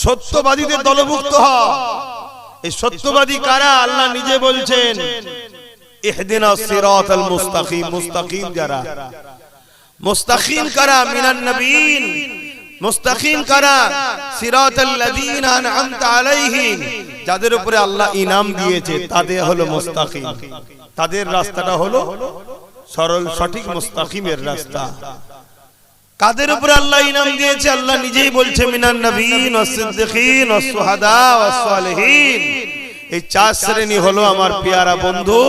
S1: সত্যবাদীদের দলভুক্ত হ। এই সত্যবাদী কারা? আল্লাহ নিজে বলছেন, ইহদিনাস সিরাতাল মুস্তাকিম, মুস্তাকিম যারা, মুস্তাকিম কারা? মিনান নবীন, মুস্তাকিম কারা? সিরাতাল্লাযীনা আন'আমতা আলাইহিম, যাদের উপরে আল্লাহ ইনাম দিয়েছে তাদের হলো মুস্তাকিম, তাদের রাস্তাটা হলো সরল সঠিক মুস্তাকিমের রাস্তা। কাদের উপরে আল্লাহ ইনাম দিয়েছে? আল্লাহ নিজেই বলছে, মিনান নবীন ওয়াস সিদ্দিকিন ওয়াস শুহাদা ওয়াস সালিহিন। এই চার শ্রেণী হলো আমার পেয়ারা বন্ধু,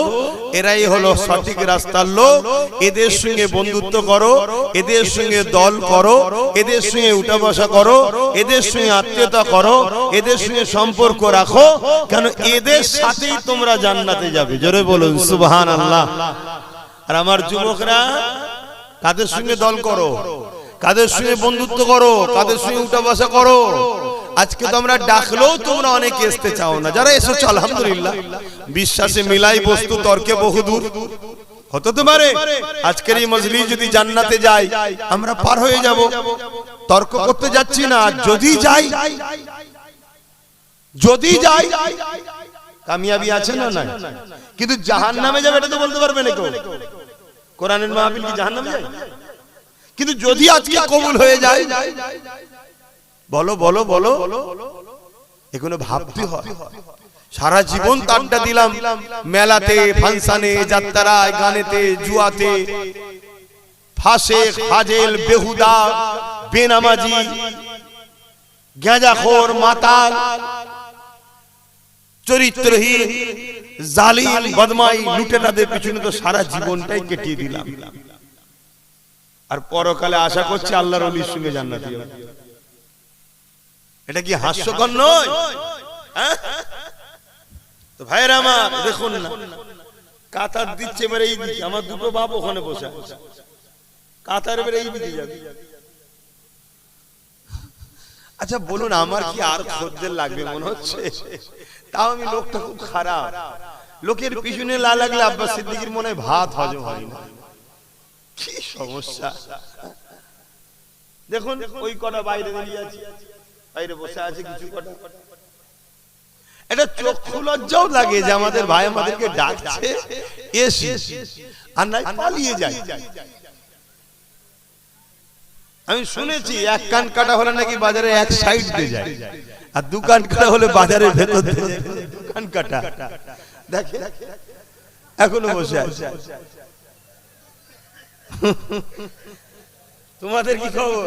S1: এরাই হলো সঠিক রাস্তার লোক। এদের সঙ্গে বন্ধুত্ব করো, এদের সঙ্গে দল করো, এদের সঙ্গে উঠা বসা করো, এদের সঙ্গে আত্মীয়তা করো, এদের সঙ্গে সম্পর্ক রাখো, কেন এদের সাথেই তোমরা জান্নাতে যাবে। জোরে বলুন সুবহানাল্লাহ। আর আমার যুবকরা, কাদের সঙ্গে দল করো, কাদের সঙ্গে বন্ধুত্ব করো, কাদের সঙ্গে উঠা বসা করো। আজকে তো আমরা ডাকলেও তোমরা অনেকে আসতে চাও না, যারা এসেছো আলহামদুলিল্লাহ, বিশ্বাসে মিলাই বস্তু তর্কে বহুদূর। হতে পারে আজকের এই মজলিস যদি জান্নাতে যায় আমরা পার হয়ে যাব, তর্ক করতে যাচ্ছি না। যদি যাই, যদি যাই কামিয়াবি আছে না নাই, কিন্তু জাহান্নামে যাবে এটা তো বলতে পারবে না কেউ। কোরআনের মাহফিল কি জাহান্নামে যায়? কিন্তু যদি আজকে কবুল হয়ে যায়, বলো বলো বলো, এগুলো ভাবতে হয়। সারা জীবন তাড্ডা দিলাম মেলাতে, ফাংশনে, যাত্রায়, গানেতে, জুয়াতে, ফাসেক, ফাজেল, বেহুদা, বেনামাজি, গাঁজাখোর, মাতাল, চরিত্রহীন, জালিম, বদমাই, লুটেরাদের পিছনে তো সারা জীবনটাই কেটিয়ে দিলাম। আর পরকালে আশা করছি আল্লাহর ওলির সঙ্গে জান্নাতি হবে। এটা কি হাস্যকর নয়? তো ভাইরা আমার দেখুন না, কাতার দিচ্ছে এবারে এই দিকে, আমার দুটো বাপ ওখানে বসে আছে, কাতার এবারে এই দিকে যাবে। আচ্ছা বলুন, আমার কি আর খদ্দের লাগবে মনে হচ্ছে? তাও আমি লোকটা খুব খারাপ, লোকের পিছনে লা লাগলে আব্বাস সিদ্দিকীর মনে হয় ভাত হজম হয় না। কি সমস্যা! দেখুন ওই কটা বাইরে দাঁড়িয়ে আছে, বাইরে বসে আছে কিছু কটা। এটা চক্ষু লজ্জাও লাগে যে আমাদের ভাই আমাদেরকে ডাকছে, এসি আর নাই পালিয়ে যায়। আমি শুনেছি এক কান কাটা হলে নাকি বাজারে এক সাইড দিয়ে যায়, আর দু কান কাটা হলে বাজারের ভেতর দিয়ে যায়। দু কান কাটা দেখে এখনো বসে আছে। তোমাদের কি খবর?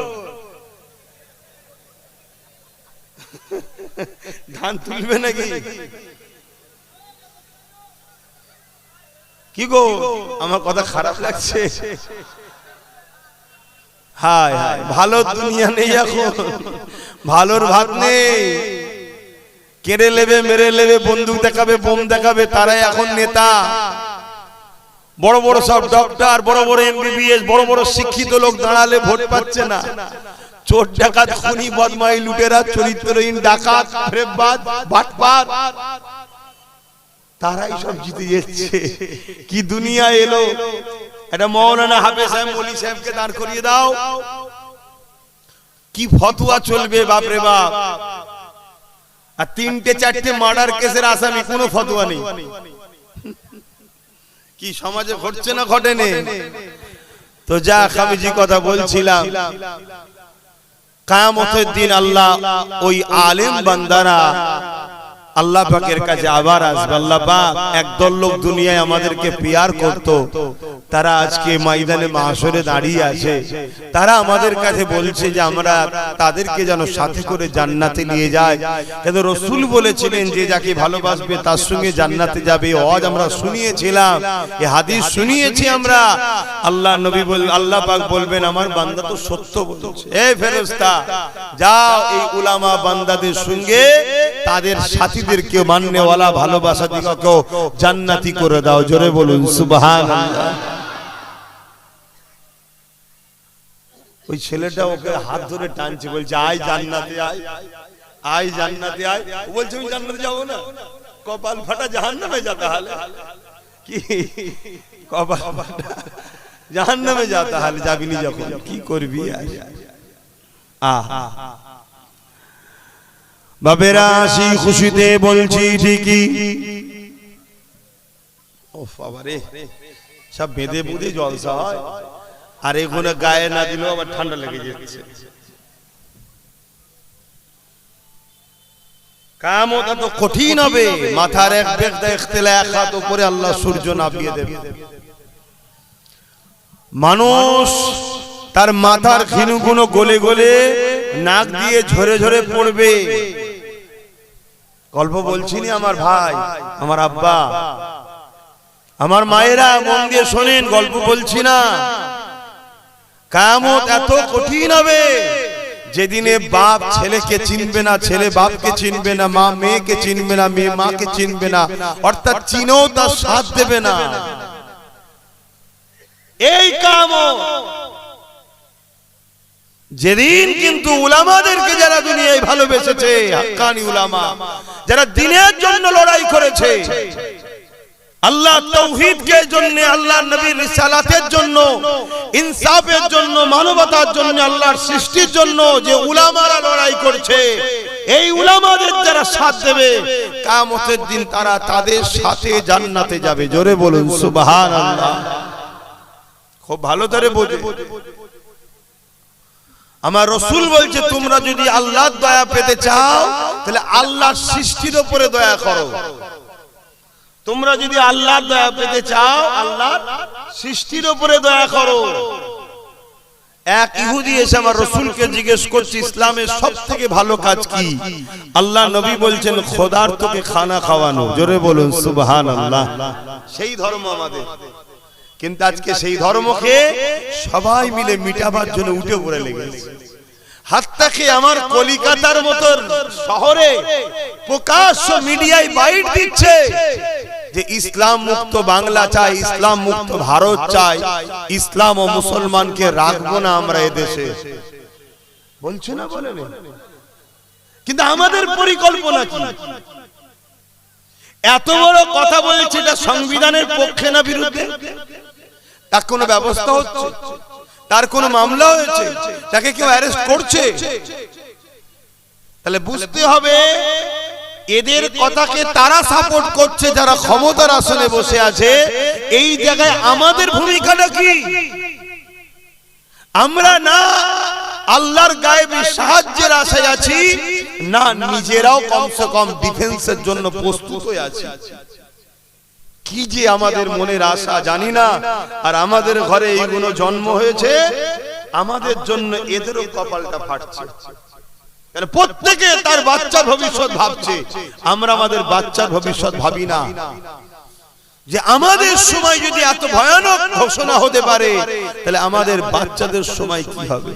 S1: ধান তুলবে নাকি? কি গো, আমার কথা খারাপ লাগছে? হায় হায়, ভালো দুনিয়া নেই এখন, ভালোর ভাত নেই। কেড়ে নেবে, মেরে নেবে, বন্দুক দেখাবে, বোম দেখাবে, তারাই এখন নেতা। বড় বড় সব ডক্টর, বড় বড় এমবিবিএস, বড় বড় শিক্ষিত লোক দাঁড়ালে ভোট পাচ্ছে না। চোর ডাকাত, খুনি, বদমাই, লুটেরা, চরিত্রহীন, ডাকাত, ফেরেববাজ, বাটপার, তারাই সব জিতে যাচ্ছে। কি দুনিয়া এলো! এটা মাওলানা হাফেজ সাহেব, মৌলী সাহেবকে দাঁড় করিয়ে দাও, কি ফতোয়া চলবে বাপরে বাপ। আর 3টে 4টে মার্ডার কেসের আসামি, কোনো ফতোয়া নেই। কি সমাজে ঘটছে না ঘটেনি? তো যা আমি যে কথা বলছিলাম, কিয়ামতের দিন আল্লাহ ওই আলেম বান্দারা আল্লাহ পাকের কাছে আবার আসবে। আল্লাহ পাক একদল লোক দুনিয়ায় আমাদেরকে পিয়ার করত, তারা আজকে ময়দানে মাহশরে দাঁড়িয়ে আছে। তারা আমাদের কাছে বলছে যে আমরা তাদেরকে যেন সাথে করে জান্নাতে নিয়ে যায়, কিন্তু রাসূল বলেছিলেন যে যাকে ভালোবাসবে তার সঙ্গে জান্নাতে যাবে। আজ আমরা শুনিয়েছিলাম, এই হাদিস শুনিয়েছি আমরা। আল্লাহ নবী আল্লাহ পাক বলবেন আমার বান্দা তো সত্য বলছে, এই ফেরেশতা যাও এই উলামা বান্দাদের সঙ্গে তাদের সাথীদেরকে মাননেওয়ালা ভালোবাসা দিগকে জান্নাতি করে দাও। জোরে বলুন সুবহানাল্লাহ। ওই ছেলেটা ওকে হাত ধরে টানছে, বলছে আয় জান্নাতে আয়, আয় জান্নাতে আয়। ও বলছে আমি জান্নাতে যাব না, কপাল ফাটা জাহান্নামে যাতা হালে। কি কপাল ফাটা জাহান্নামে যাতা হালে, যাবিনি যখন কি করবি? আহা বাবেরা আসি খুশিতে বলছি ঠিকই। ও বাবারে, সব বেঁধে বুঝে জলসা হয়, আর এগুলো গায়ে না দিলেও আবার ঠান্ডা লেগে যাচ্ছে। কিয়ামত তো কঠিন হবে, মাথার এক বেগ দেখতেলে এক হাত উপরে আল্লাহ সূর্য নামিয়ে দেবে। মানুষ তার মাথার খিনুগুলো গলে গলে নাক দিয়ে ঝরে ঝরে পড়বে। গল্প বলছিনি আমার ভাই, আমার আব্বা, আমার মায়েরা, মন দিয়ে শোনেন, গল্প বলছি না। কিয়ামত এত কঠিন হবে যেদিনে বাপ ছেলেকে চিনবে না, ছেলে বাপকে চিনবে না, মা মেয়েকে চিনবে না, মেয়ে মাকে চিনবে না, অর্থাৎ চিনেও তার সাথ দেবে না। এই কিয়ামত যেদিন কিন্তু উলামাদেরকে যারা দুনিয়ায় ভালোবেসেছে, হাক্কানি উলামা যারা দ্বীনের জন্য লড়াই করেছে, আল্লাহ তাওহীদকে জন্য, আল্লাহ নবীর রিসালাতের জন্য, ইনসাফের জন্য, মানবতার জন্য, আল্লাহর সৃষ্টির জন্য যে উলামারা লড়াই করছে, এই উলামাদের যারা সাথ দেবে কিয়ামতের দিন তারা তাদের সাথে জান্নাতে যাবে। জোরে বলুন সুবহানাল্লাহ। খুব ভালো করে বোঝে। আমার রাসূল বলছে তোমরা যদি আল্লাহর দয়া পেতে চাও তাহলে আল্লাহর সৃষ্টির উপরে দয়া করো। তোমরা যদি আল্লাহর দয়া পেতে চাও আল্লাহর সৃষ্টির উপরে দয়া করো। এক ইহুদি এসে আমার রাসূলকে জিজ্ঞেস করছে ইসলামের সবথেকে ভালো কাজ কি? আল্লাহ নবী বলছেন খোদার তোকে খানা খাওয়ানো। জোরে বলুন সুবহানাল্লাহ। সেই ধর্ম আমাদের, কিন্তু আজকে সেই ধর্মকে সবাই মিলে মিটাবার জন্য উঠে পড়ে লেগেছে। হাত্তাকে আমার কলিকাতার মতো শহরে প্রকাশ্য মিডিয়ায় বাইট দিচ্ছে যে ইসলাম মুক্ত বাংলা চাই, ইসলাম মুক্ত ভারত চাই, ইসলাম ও মুসলমানকে রাখবো না আমরা এদেশে। বলছে না, বলে না, কিন্তু আমাদের পরিকল্পনা কি? এত বড় কথা বলেছে, এটা সংবিধানের পক্ষে না বিরুদ্ধে? তার কোনো ব্যবস্থা হচ্ছে? তার কোনো মামলা হয়েছে? তাকে কেউ অ্যারেস্ট করছে? তাহলে বুঝতে হবে এদের কথাকে তারা সাপোর্ট করছে যারা ক্ষমতার আসনে বসে আছে। এই জায়গায় আমাদের ভূমিকাটা কি? আমরা না আল্লাহর গায়েবী সাহায্যের আশায় আছি, না নিজেরাও কমসে কম ডিফেন্সের জন্য প্রস্তুত হয়ে আছি। কি যে আমাদের মনের আশা জানি না। আর আমাদের ঘরে এইগুলো জন্ম হয়েছে, আমাদের জন্য এদেরও কপালটা ফাটছে। প্রত্যেকে তার বাচ্চার ভবিষ্যৎ ভাবছে, আমরা আমাদের বাচ্চার ভবিষ্যৎ ভাবি না। যে আমাদের সময় যদি এত ভয়ানক ঘোষণা হতে পারে তাহলে আমাদের বাচ্চাদের সময় কি হবে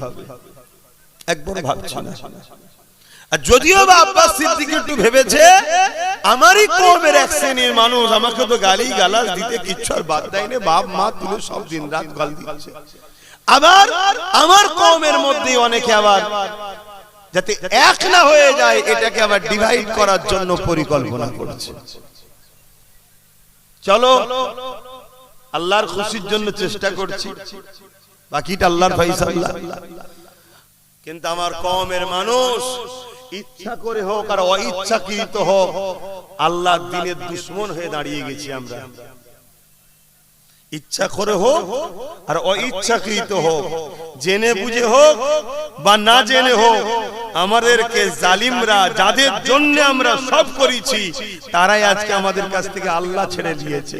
S1: একবার ভাবছি না। আর যদিও বা আব্বাস সিদ্দিক একটু ভেবেছে, আমারই কওমের এক শ্রেণীর মানুষ আমাকে তো গালি গালাজ দিতে কিচ্ছু আর বাদ দেয় না, বাপ মা তুলে সব দিন রাত গাল দিচ্ছে। আবার আমার কওমের মধ্যে অনেকে আবার যাতে এক না হয়ে যায় এটাকে আবার ডিভাইড করার জন্য পরিকল্পনা করছে। চলো আল্লাহর খুশির জন্য চেষ্টা করছি, বাকিটা আল্লাহর ফয়সালা। কিন্তু আমার কওমের মানুষ ইচ্ছা করে হোক আর অইচ্ছাকৃত হোক আল্লাহর দ্বীনের দুশমন হয়ে দাঁড়িয়ে গেছি আমরা। ইচ্ছা করে হোক আর অইচ্ছাকৃত হোক, জেনে বুঝে হোক বা না জেনে হোক, আমাদেরকে জালিমরা যাদের জন্য আমরা সব করেছি তারাই আজকে আমাদের কাছ থেকে আল্লাহ ছেড়ে দিয়েছে,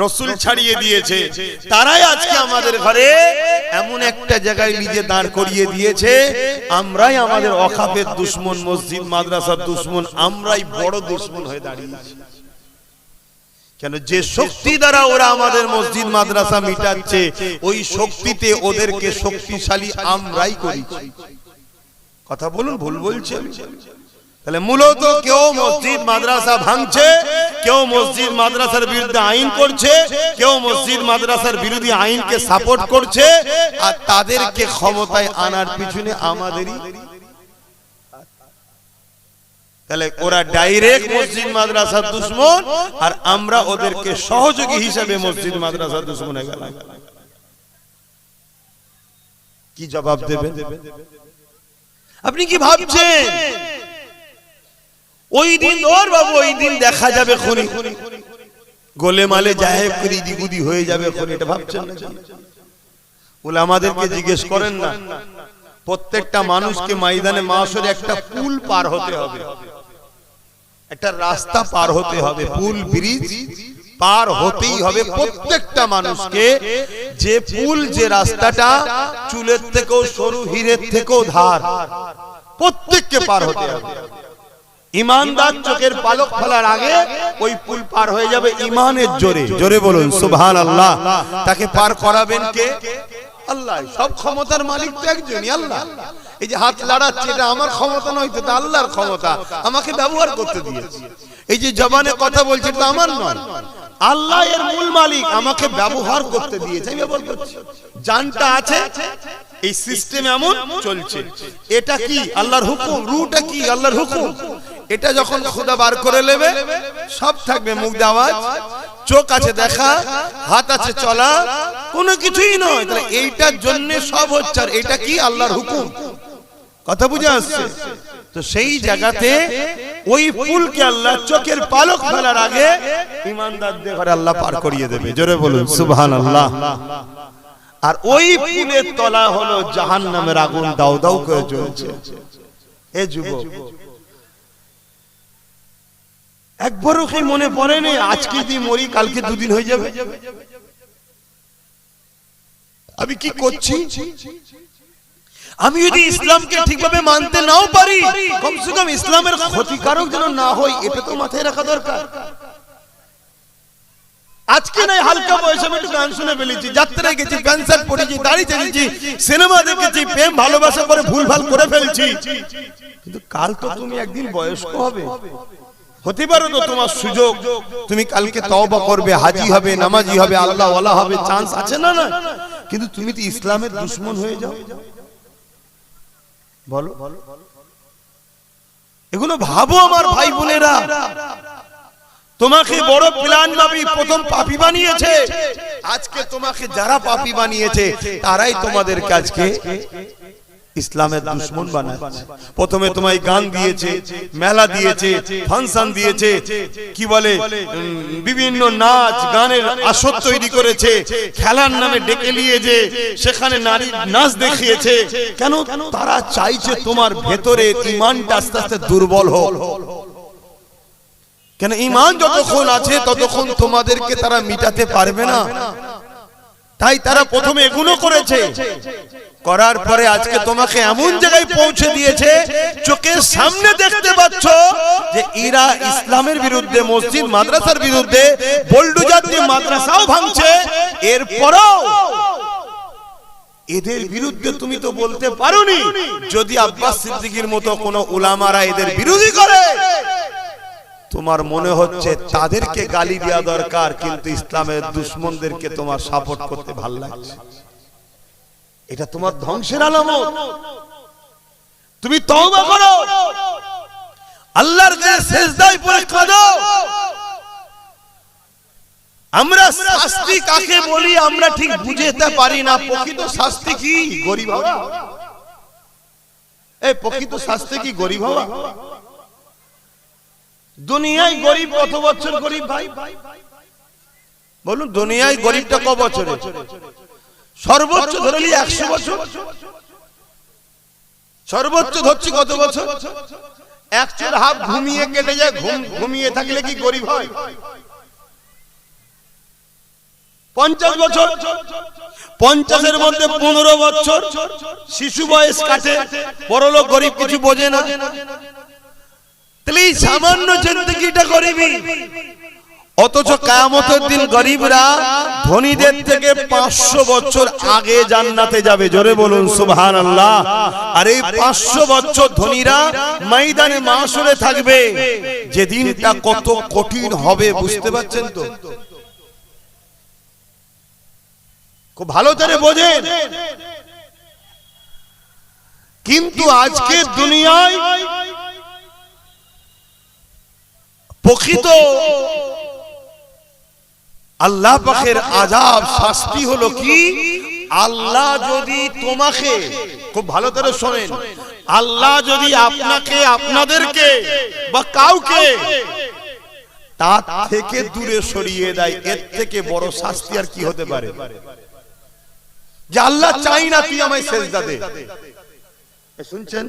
S1: রসুল ছাড়িয়ে দিয়েছে, তারাই আজকে আমাদের ঘরে এমন একটা জায়গায় নিজে দাঁড় করিয়ে দিয়েছে, আমরাই আমাদের অখাপের দুশ্মন, মসজিদ মাদ্রাসার দুশ্মন, আমরাই বড় দুশ্মন হয়ে দাঁড়িয়েছি। কেন? যে শক্তি দ্বারা ওরা আমাদের মসজিদ মাদ্রাসা মিটাচ্ছে, ওই শক্তিতে ওদেরকে শক্তিশালী আমরাই করেছি। কথা বলুন, ভুল বলছে? তাহলে মূলত কেউ মসজিদ মাদ্রাসা ভাঙছে, কেউ মসজিদ মাদ্রাসার বিরুদ্ধে আইন করছে, কেউ মসজিদ মাদ্রাসার বিরোধী আইনকে সাপোর্ট করছে, আর তাদেরকে ক্ষমতায় আনার পিছনে আমাদেরই। তাহলে ওরা ডাইরেক্ট মসজিদ মাদ্রাসার দুশ্মন, আর আমরা ওদেরকে সহযোগী হিসেবে মসজিদ মাদ্রাসার দুশ্মন হয়ে গেলাম। কি জবাব দেবেন? আপনি কি ভাবছেন ওই দিন ওর বাবু ওই দিন দেখা যাবে খুনি গোলে মালে জাহেব করি দিগুদি হয়ে যাবে খুনি? এটা ভাবছেন না? বলে আমাদেরকে জিজ্ঞেস করেন না, প্রত্যেকটা মানুষকে ময়দানে মাশরে একটা পুল পার হতে হবে, একটা রাস্তা পার হতে হবে, পুল ব্রিজ পার হতেই হবে প্রত্যেকটা মানুষকে। যে পুল, যে রাস্তাটা চুলের থেকেও সরু, হীরের থেকেও ধার, প্রত্যেককে পার হতে হবে। ইমানদার চোখের পালক ফেলার আগে ওই পুল পার হয়ে যাবে ইমানের জোরে। জোরে বলুন সুবহানাল্লাহ। তাকে পার করাবেন কে? আল্লাহ। সব ক্ষমতার মালিক তো একজনই, আল্লাহ। এই যে হাত লাড়াচ্ছে, এটা আমার ক্ষমতা নয়, তো আল্লাহর ক্ষমতা, আমাকে ব্যবহার করতে দিয়েছে। এই যে জবানে কথা বলছে, এটা আমার নয়, আল্লাহ এর মূল মালিক, আমাকে ব্যবহার করতে দিয়েছে, আমি ব্যবহার করছি। জানটা আছে, এই সিস্টেম এমন চলছে। এটা কি? আল্লাহর হুকুম। রুটা কি? আল্লাহর হুকুম। এটা যখন খোদা বার করে নেবে, সব থাকবে, মুখ দিয়ে আওয়াজ, চোখ আছে দেখা, হাত আছে চলা, কোনো কিছুই নয়। তাহলে এইটার জন্য সব হচ্ছে, আর এটা কি? আল্লাহর হুকুম। কথা বুঝে আসছে? তো সেই জায়গাতে ওই ফুলকে আল্লাহ চোখের পালক ফেলার আগে ইমানদারদের ঘরে আল্লাহ পার করিয়ে দেবে। জোরে বলুন সুবহানাল্লাহ। আর ওই ফুলের তলা হলো জাহান্নামের আগুন, দাউ দাউ করে জ্বলছে। এ যুবক, একবারও কি মনে পড়ে নেই আজকে যদি মরি কালকে দুদিন হয়ে যাবে? আমি কি করছি? আমি যদি ইসলামকে ঠিকভাবে মানতে নাও পারি, কমসে কম ইসলামের ক্ষতিকারক যেন না হই, এটা তো মাথায় রাখা দরকার। আজকে নাই হালকা বয়সে আমি একটু গান শুনে ফেলেছি, যাত্রায় গেছি, প্যান্ট শার্ট পরেছি, দাড়ি ছেড়েছি, সিনেমা দেখেছি, প্রেম ভালোবাসা করে ভুলভাল করে ফেলছি, কিন্তু কাল তো তুমি একদিন বয়স্ক হবে, হতে পারো তো তোমার সুযোগ, তুমি কালকে তওবা করবে, হাজি হবে, নামাজি হবে, আল্লাহ ওয়ালা হবে, চান্স আছে না? না, কিন্তু তুমি তো ইসলামের দুশমন হয়ে যাও। বলো, এগুলো ভাবো আমার ভাই বোনেরা। তোমাকে বড় প্ল্যান ভাবি প্রথম পাপী বানিয়েছে, আজকে তোমাকে যারা পাপী বানিয়েছে তারাই তোমাদের কাজকে ইসলামের দুশমন বানাচ্ছে। প্রথমে তোমায় গান দিয়েছে, মেলা দিয়েছে, ফাংশন দিয়েছে, কি বলে বিভিন্ন নাচ গানের আসর তৈরি করেছে, খেলার নামে ডেকে নিয়ে যে সেখানে নারী নাচ দেখিয়েছে। কেন? তারা চাইছে তোমার ভেতরে ঈমানটা আস্তে আস্তে দুর্বল হোক। কেন? ঈমান যতক্ষণ আছে ততক্ষণ তোমাদেরকে তারা মিটাতে পারবে না, তাই তারা প্রথমে এগুলো করেছে। করার পরে আজকে তোমাকে এমন জায়গায় পৌঁছে দিয়েছে, চোখের সামনে দেখতে পাচ্ছ যে এরা ইসলামের বিরুদ্ধে, মসজিদ মাদ্রাসার বিরুদ্ধে বোল্ডুজার দিয়ে মাদ্রাসাও ভাঙছে। এরপরও এদের বিরুদ্ধে তুমি তো বলতে পারোনি। যদি আব্বাস সিদ্দিকীর মতো কোন উলামারা এদের বিরোধী করে, তোমার মনে হচ্ছে তাদেরকে গালি দেওয়া দরকার, কিন্তু ইসলামের দুশমনদেরকে তোমার সাপোর্ট করতে ভালো লাগছে। এটা তোমার ধ্বংসের আলামত। তুমি তওবা করো, আল্লাহর কাছে সিজদায় পড়ে কাঁদো। আমরা শাস্তি কাকে বলি আমরা ঠিক বুঝতে পারি না। প্রকৃত শাস্তি কি? গরিব হওয়া। এই প্রকৃত শাস্তি কি? গরিব হওয়া। দুনিয়ায় গরিব কত বছর গরিব ভাই? বলুন দুনিয়ায় গরিবটা ক বছরে? সর্বোচ্চ ধরলি 100 বছর, সর্বোচ্চ ধরছি কত বছর? 1.5 ঘুমিয়ে কেটে যায়। ঘুমিয়ে থাকলে কি গরিব হয়? 50 বছর, 50-এর মধ্যে 15 বছর শিশু বয়স কাটে। বড়লোক গরিব কিছু বোঝে না, তাহলে এই সামান্য জিন্দেগিটা গরিবই। অথচ কিয়ামতের দিন গরিবরা ধনীদের থেকে 500 বছর আগে জান্নাতে যাবে। জোরে বলুন সুবহানাল্লাহ। আর এই 500 বছর ধনীরা ময়দানে মাশরে থাকবে। যে দিনটা কত কঠিন হবে বুঝতে পারছেন তো? খুব ভালো করে বোঝেন। কিন্তু আজকে দুনিয়ায় প্রকৃত আল্লাহ পাকের আযাব শাস্তি হলো কি? আল্লাহ যদি তোমাকে, খুব ভালো করে শোনেন, আল্লাহ যদি আপনাকে, আপনাদেরকে বা কাউকে তার থেকে দূরে সরিয়ে দেয়, এর থেকে বড় শাস্তি আর কি হতে পারে? যে আল্লাহ চাই না তুই আমায় সেজদা দে। শুনছেন?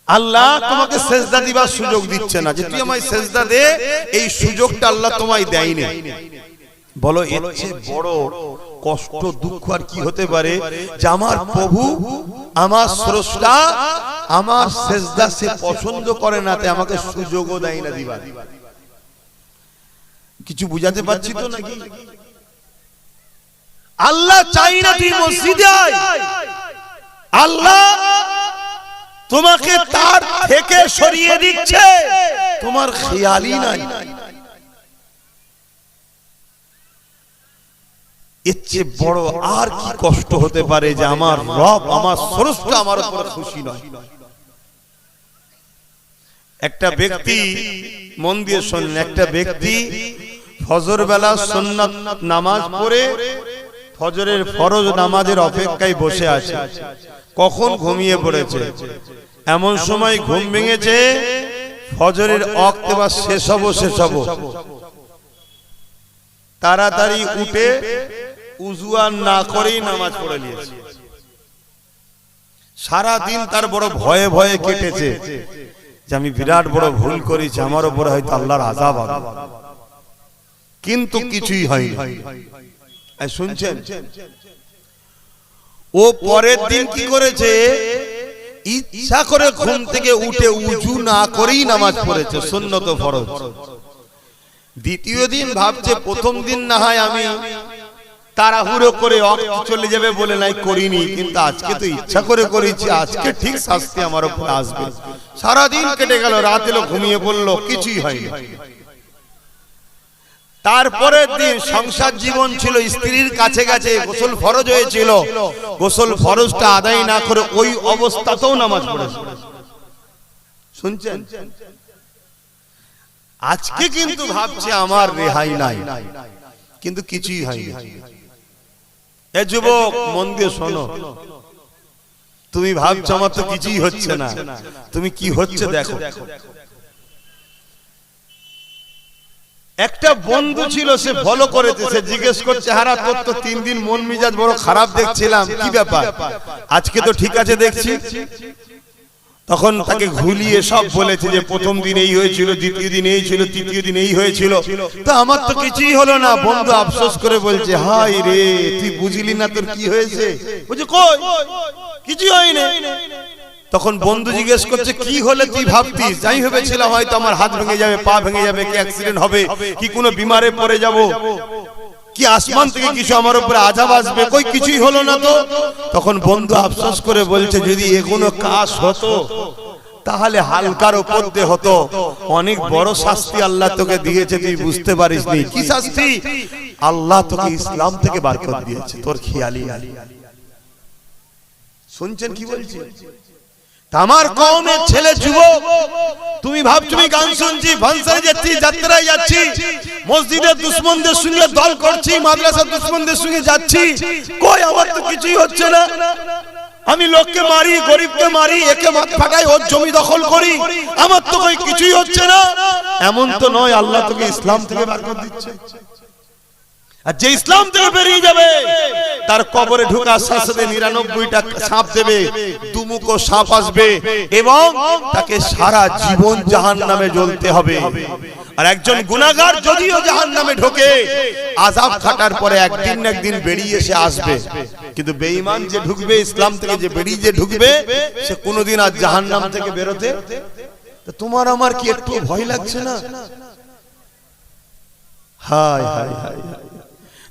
S1: আল্লাহ তোমাকে সেজদা দিবার সুযোগ দিচ্ছে না, যে তুই আমায় সেজদা দে, এই সুযোগটা আল্লাহ তোমায় দেয়নি। বলো এর চেয়ে বড় কষ্ট দুঃখ আর কি হতে পারে? যে আমার প্রভু, আমার স্রষ্টা আমার সেজদা সে পছন্দ করে না, তাই আমাকে সুযোগও দেয় না দিবার। কিছু বুঝাতে পারছি তো নাকি? আল্লাহ চাই না তুই মসজিদে আয়, আল্লাহ তোমাকে তার থেকে সরিয়ে দিচ্ছে, তোমার খেয়ালই নাই। এর চেয়ে বড় আর কি কষ্ট হতে পারে? যে আমার রব, আমার স্রষ্টা আমার উপর খুশি নয়। একটা ব্যক্তি, মন দিয়ে শুনুন, একটা ব্যক্তি ফজর বেলা সুন্নাত নামাজ পড়ে ফজরের ফরজ নামাজের অপেক্ষায় বসে আছে, কখন ঘুমিয়ে পড়েছে। এমন সময় ঘুম ভেঙেছে, ফজরের ওয়াক্ত বা শেষ হব, তাড়াতাড়ি উঠে উযু আর না করেই নামাজ পড়ে নিয়েছে। সারা দিন তার বড় ভয়ে ভয়ে কেটেছে যে আমি বিরাট বড় ভুল করেছি, আমার উপরে হয়তো আল্লাহর আযাব হবে। কিন্তু কিছুই হয়নি। শুনছেন? ও পরের দিন কি করেছে? ইচ্ছা করে ঘুম থেকে উঠে উযু না করেই নামাজ পড়েছে, সুন্নত ফরজ। দ্বিতীয় দিন ভাবছে প্রথম দিন না হয় আমি তাড়াহুড়ো করে ওয়াক্ত চলে যাবে বলে নাই করিনি, কিন্তু আজকে তো ইচ্ছা করে করেছি, আজকে ঠিক শাস্তি আমার উপর আসবে। সারা দিন কেটে গেল, রাত এলো, ঘুমিয়ে পড়লো, কিছুই হয়নি। তারপরের দিন সংসার জীবন ছিল, স্ত্রীর কাছে কাছে, গোসল ফরজ হয়েছিল, গোসল ফরজটা আদায় না করে ওই অবস্থাতেও নামাজ পড়েছে। শুনছেন? আজকে কিন্তু ভাবছে আমার রেহাই নাই, কিন্তু কিছুই হয়নি। এ যুবক মন দিয়ে শোনো, তুমি ভাবছো আমার তো কিছুই হচ্ছে না, তুমি কি হচ্ছে দেখো। একটা বন্ধু ছিল, সে ফলো করেছে, সে জিজ্ঞেস করছে, হারা তোর তো 3 দিন মন মিজাজ বড় খারাপ দেখছিলাম, কি ব্যাপার? আজকে তো ঠিক আছে দেখছি। তখন তাকে ঘুলিয়ে সব বলেছে যে প্রথম দিন এই হয়েছিল, দ্বিতীয় দিন এই ছিল, তৃতীয় দিন এই হয়েছিল, তো আমার তো কিছুই হলো না। বন্ধু আফসোস করে বলছে, হায় রে, তুই বুঝলি না তোর কি হয়েছে? বলছে কই কিছুই হয়নি। তখন বন্ধু জিজ্ঞেস করছে, কি হলে তুই ভাবতিস? আমি ভেবেছিলাম হয়তো আমার হাত ভেঙে যাবে, পা ভেঙে যাবে, কি অ্যাক্সিডেন্ট হবে, কি কোনো বিমারে পড়ে যাব, কি আসমান থেকে কিছু আমার উপরে আযাব আসবে, কই কিছুই হলো না তো। তখন বন্ধু আফসোস করে বলছে, যদি এগুলো কাজ হতো তাহলে হালকার উপর দিয়ে হতো, অনেক বড় শাস্তি আল্লাহ তোকে দিয়েছে, তুই বুঝতে পারিসনি। কি শাস্তি? আল্লাহ তোকে ইসলাম থেকে বার করে দিয়েছে, তোর খেয়ালই নাই। শুনছেন কি বলছি? আমার কওমের ছেলে যুবক, তুমি ভাবছো আমি গান শুনছি, ফাংশনে যাচ্ছি, যাত্রায় যাচ্ছি, মসজিদের দুশমনদের সঙ্গে দল করছি, মাদ্রাসার দুশমনদের সঙ্গে যাচ্ছি, কই আমার তো কিছুই হচ্ছে না। আমি লোককে মারি, গরিবকে মারি, একে মাথা ফাটাই, ওর জমি দখল করি, আমার তো কই কিছুই হচ্ছে না। এমন তো নয়, আল্লাহ তোকে ইসলাম থেকে বার করে দিচ্ছে। আর যে ইসলাম থেকে বেরিয়ে যাবে তার কবরে ঢোকার সাথে 99টা সাপ দেবে, দুমুখো সাপ আসবে এবং তাকে সারা জীবন জাহান্নামে জ্বলতে হবে। আর একজন গুনাহগার যদিও জাহান্নামে ঢোকে, আযাব খাটার পরে একদিন না একদিন বেরিয়ে এসে আসবে, কিন্তু বেঈমান যে ঢুকবে, ইসলাম থেকে যে বেরিয়ে যে ঢুকবে, সে কোনোদিন আর জাহান্নাম থেকে বেরোতে। তো তোমার আমার কি একটু ভয় লাগছে না? হায় হায় হায়,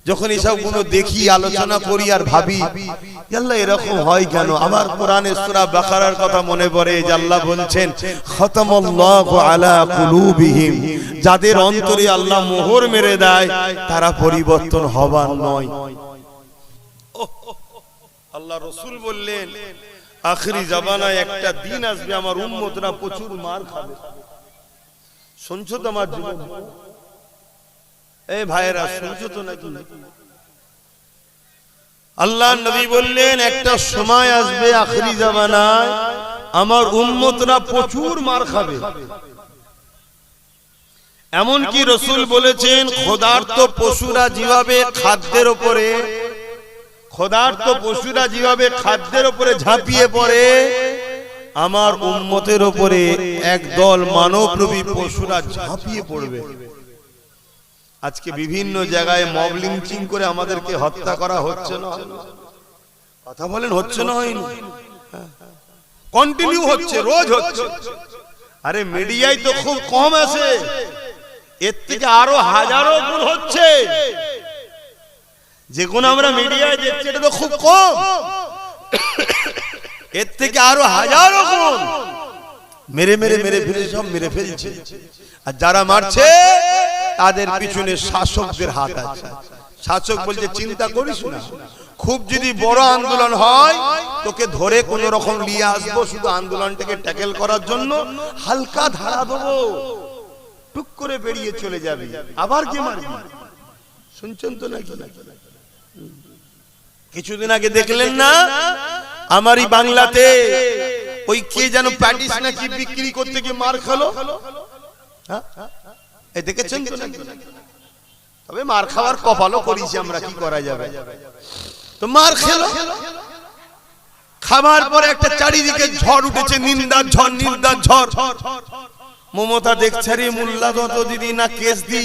S1: যখন এসব গুলো দেখি, আলোচনা করি আর ভাবি আল্লাহ এরকম হয় কেন? আবার কোরআনে সূরা বাকারার কথা মনে পড়ে যে আল্লাহ বলছেন খতামাল্লাহু আলা কুলুবিহিম, যাদের অন্তরে আল্লাহ মোহর মেরে দেয় তারা পরিবর্তন হবার নয়। আল্লাহ রাসূল বললেন আখিরি জামানায় একটা দিন আসবে আমার উম্মতরা প্রচুর মার খাবে। শুনছো তো আমার জীবন? এই ভাইরা শুনছো তো নাকি? আল্লাহ নবী বললেন একটা সময় আসবে আখিরি জামানায় আমার উম্মতরা প্রচুর মার খাবে। এমন কি রাসূল বলেছেন ক্ষুধার্ত পশুরা যেভাবে খাদ্যের উপরে ঝাঁপিয়ে পড়ে, আমার উম্মতের উপরে একদল মানবরূপী পশুরা ঝাঁপিয়ে পড়বে। আজকে বিভিন্ন জায়গায় মব লিঞ্চিং করে আমাদেরকে হত্যা করা হচ্ছে না? কথা বলেন, হচ্ছে না? হয়নি? কন্টিনিউ হচ্ছে, রোজ হচ্ছে। আরে মিডিয়ায় তো খুব কম আছে, এর থেকে আরো হাজারো গুণ হচ্ছে। যে গুণ আমরা মিডিয়ায় দেখছি এটা তো খুব কম, এর থেকে আরো হাজারো গুণ মেরে ফেলে সব মেরে ফেলছে। আর যারা মারছে তাদের পিছনে শাসকদের হাত আছে। শাসক বলছে চিন্তা করিস না, খুব যদি বড় আন্দোলন হয় তোকে ধরে কোন রকম নিয়ে আসবো, শুধু আন্দোলনটাকে ট্যাকেল করার জন্য হালকা ধারা দেবো, টুক করে বেরিয়ে চলে যাবে, আবার কে মারবি? শুনছেন তো নাকি? কিছুদিন আগে দেখলেন না আমারই বাংলাতে ওই কে যেন প্যাটিস নাকি বিক্রি করতে গিয়ে মার খেলো? দেখেছেন তো নাকি? তবে মার খাওয়ার কপালও করেছি আমরা, কি করা যাবে? তো মার খেলো, খাবার পরে একটা চারিদিকে ঝড় উঠেছে, নিন্দার ঝড়। মমতা দেখছে রে মোল্লা যত দিদি না কেস দি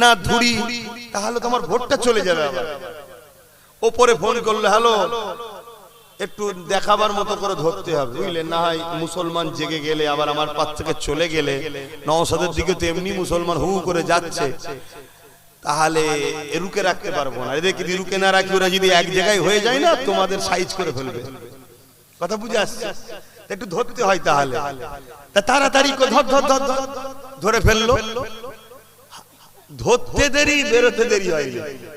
S1: না ধুরি, তাহলে তোমার ভোটটা চলে যাবে। ওপরে ফোন করলো, হ্যালো একটু দেখাবার মতো করে ধরতে হবে, বুঝলেন? না হয় মুসলমান জেগে গেলে আবার আমার পাশ থেকে চলে গেলে, নওশাদের দিকে তো এমনি মুসলমান হু করে যাচ্ছে, তাহলে রুকে রাখতে পারবো না। এদের যদি রুকে না রাখি, ওরা যদি এক জায়গায় হয়ে যায় না, তোমাদের সাইজ করে ফেলবে। কথা বুঝে আসছে? একটু ধরতে হয়, তাহলে তাড়াতাড়ি ধরে ফেললো। ধরতে দেরি, বেরোতে দেরি হয়।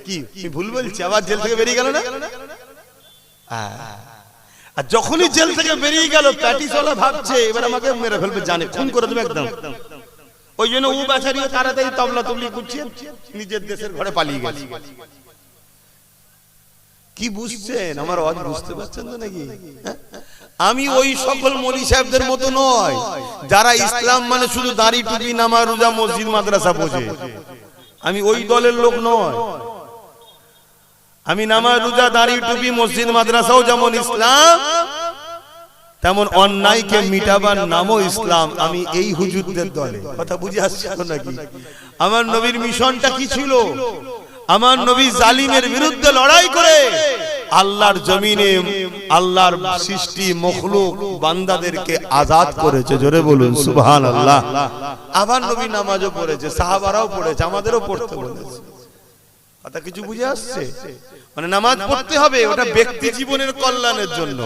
S1: কি ভুল বলছি? আবার জেল থেকে বেরিয়ে গেল না? আর যখনই জেল থেকে বেরিয়ে গেল, প্যাটিসওয়ালা ভাবছে এবার আমাকে মেরে ফেলবে, জানে খুন করে দেবে একদম। ওই জন্য ও বেচারিও তাড়াতাড়ি তবলা তবলি করছে, নিজের দেশের ঘরে পালিয়ে গেছে। কি বুঝছেন আমার আওয়াজ? বুঝতে পারছেন তো নাকি? আমি ওই সকল মৌলী সাহেবদের মতো নয় যারা ইসলাম মানে শুধু দাড়ি টুপি নামাজ রোজা মসজিদ মাদ্রাসা বোঝে। আমি ওই দলের লোক নয়। আমি নামাজ রোজা দাড়ি টুপি মসজিদ মাদ্রাসাও যেমন ইসলাম, তেমন অন্যায়কে মিটাবার নামও ইসলাম। আমি এই হুজুরদের দলে। কথা বুঝে আসছে নাকি? আমার নবীর মিশনটা কি ছিল? আমার নবী জালিমের বিরুদ্ধে লড়াই করে আল্লাহর জমিনে আল্লাহর সৃষ্টি মখলুক বান্দাদেরকে আজাদ করেছে। জোরে বলুন সুবহানাল্লাহ। আবার নবী নামাজও পড়েছে, সাহাবারাও পড়েছে, আমাদেরও পড়তে বলেছে। কথা কিছু বুঝে আসছে? মানে নামাজ পড়তে হবে, ওটা ব্যক্তি জীবনের কল্যাণের জন্য।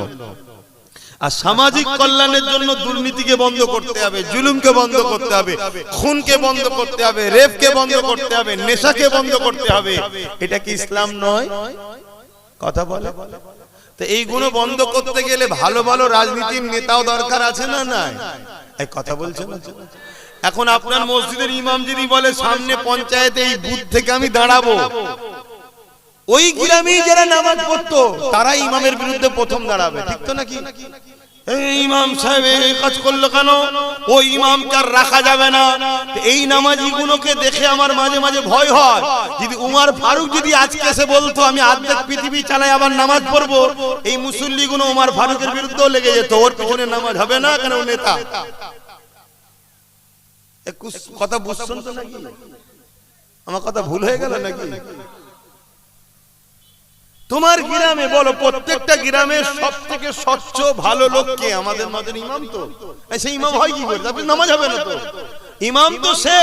S1: আর সামাজিক কল্যাণের জন্য দুর্নীতিকে বন্ধ করতে হবে, জুলুমকে বন্ধ করতে হবে, খুনকে বন্ধ করতে হবে, রেপকে বন্ধ করতে হবে, নেশাকে বন্ধ করতে হবে। এটা কি ইসলাম নয়? কথা বলে। তো এইগুলো বন্ধ করতে গেলে ভালো ভালো রাজনীতির নেতাও দরকার আছে না? নাই? এই কথা বলছেন না? এখন আপনার মসজিদের ইমাম যদি বলে সামনে পঞ্চায়েতে এই বুথ থেকে আমি দাঁড়াবো, ওই গ্রামে যারা নামাজ পড়তো তারা ইমামের বিরুদ্ধে প্রথম দাঁড়াবে, ঠিক তো নাকি? এই ইমাম সাহেব এই কাজ করলো কেন, ওই ইমামকে আর রাখা যাবে না। এই নামাজিগুলোকে দেখে আমার মাঝে মাঝে ভয় হয়, যদি উমর ফারুক যদি আজকে এসে বলতো আমি আর্ধেক পৃথিবী চালাই আবার নামাজ পড়বো, এই মুসল্লিগুলো উমর ফারুকের বিরুদ্ধেও লেগে যেত, ওর পিছনে নামাজ হবে না কেন, ও নেতা। কথা বুঝছেন তো নাকি? আমার কথা ভুল হয়ে গেল নাকি? তোমার গ্রামে বলো, প্রত্যেকটা গ্রামে সব থেকে স্বচ্ছ ভালো লোক কে? আমাদের মাঝে ইমাম। তো সেই ইমাম হয় কি করে? আপনি নামাজ হবে না তো? ইমাম তো সে